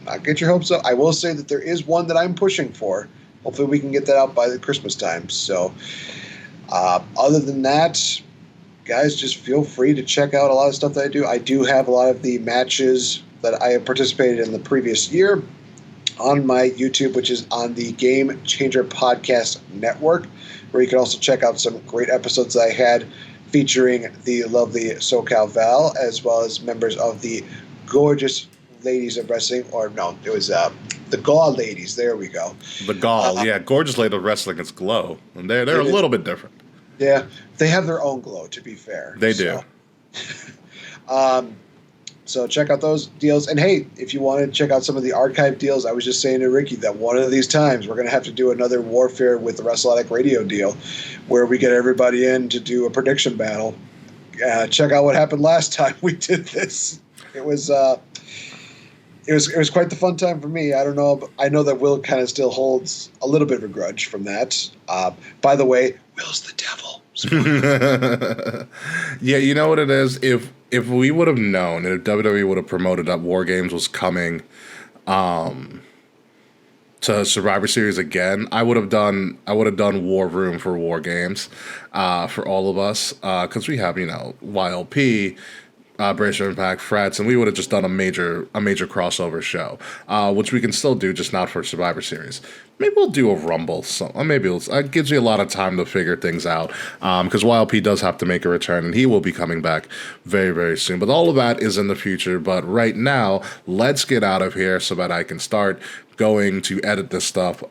not get your hopes up. I will say that there is one that I'm pushing for. Hopefully we can get that out by the Christmas time. So other than that, guys, just feel free to check out a lot of stuff that I do. I do have a lot of the matches that I have participated in the previous year on my YouTube, which is on the Game Changer Podcast Network, where you can also check out some great episodes that I had featuring the lovely SoCal Val, as well as members of the gorgeous Ladies of Wrestling, or no, it was the Gaw Ladies. There we go. The Gaw, yeah. Gorgeous Ladies of Wrestling is Glow. And they're a little bit different. Yeah. They have their own glow, to be fair. They do. So check out those deals. And hey, if you want to check out some of the archive deals, I was just saying to Ricky that one of these times we're going to have to do another Warfare with the WrestleAddict Radio deal where we get everybody in to do a prediction battle. Check out what happened last time we did this. It was quite the fun time for me. I don't know, but I know that Will kind of still holds a little bit of a grudge from that. By the way, Will's the devil. Yeah, you know what it is? If we would have known, if WWE would have promoted that War Games was coming, to Survivor Series again, I would have done War Room for War Games, for all of us, because we have YLP, British Impact, Frets, and we would have just done a major crossover show, which we can still do, just not for Survivor Series. Maybe we'll do a Rumble. So maybe it gives you a lot of time to figure things out, because YLP does have to make a return, and he will be coming back very, very soon. But all of that is in the future. But right now, let's get out of here so that I can start going to edit this stuff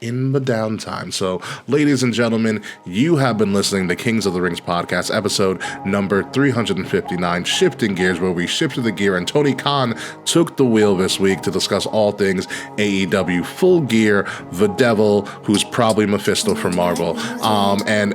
in the downtime. So, ladies and gentlemen, you have been listening to Kings of the Rings podcast, episode number 359, Shifting Gears, where we shifted the gear, and Tony Khan took the wheel this week to discuss all things AEW Full Gear, the Devil, who's probably Mephisto from Marvel, and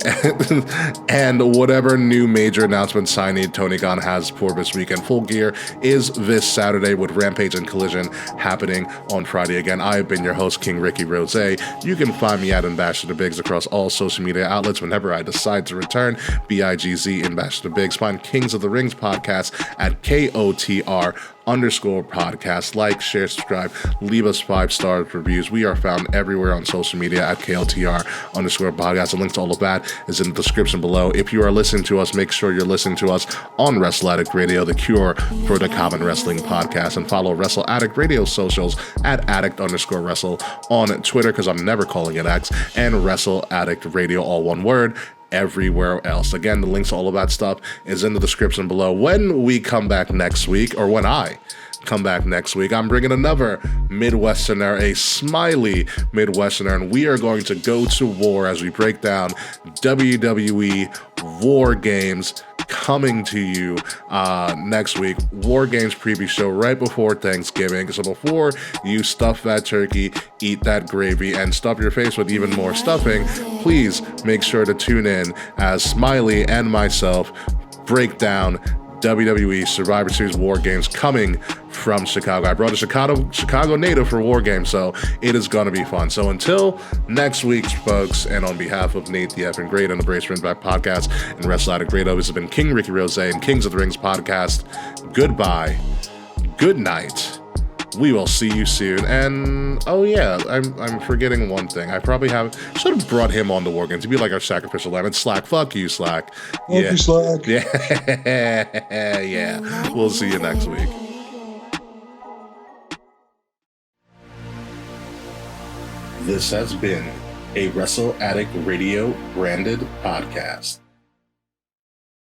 whatever new major announcement signing Tony Khan has for this weekend. Full Gear is this Saturday with Rampage and Collision happening on Friday. Again, I've been your host, King Rickie Rose. You can find me at Ambassador Biggs across all social media outlets whenever I decide to return. BIGZ Ambassador Biggs. Find Kings of the Rings podcast at KOTR _podcast. Like, share, subscribe, leave us 5-star reviews. We are found everywhere on social media at KOTR _podcast. A link to all of that is in the description below. If you are listening to us, make sure you're listening to us on Wrestle Addict Radio, the cure for the common wrestling podcast, and follow Wrestle Addict Radio socials at addict_wrestle on Twitter, because I'm never calling it X, and Wrestle Addict Radio, all one word, everywhere else. Again, the links to all of that stuff is in the description below. When we come back next week, or when I come back next week, I'm bringing another Midwesterner, a smiley Midwesterner, and we are going to go to war as we break down WWE War Games, coming to you next week. War Games preview show right before Thanksgiving. So before you stuff that turkey, eat that gravy, and stuff your face with even more stuffing, please make sure to tune in as Smiley and myself break down WWE Survivor Series War Games coming from Chicago. I brought a Chicago native for War Games, so it is going to be fun. So until next week, folks, and on behalf of Nate the Effing Great and the Brace Back podcast and Wrestle Addict Radio, this has been King Rickie Rose and Kings of the Rings podcast. Goodbye. Good night. We will see you soon. And oh yeah, I'm forgetting one thing. I probably should have brought him on the War Games to be like our sacrificial lamb. It's Slack. Fuck you, Slack. Fuck you, Slack. Yeah. Yeah. We'll see you next week. This has been a Wrestle Addict Radio branded podcast.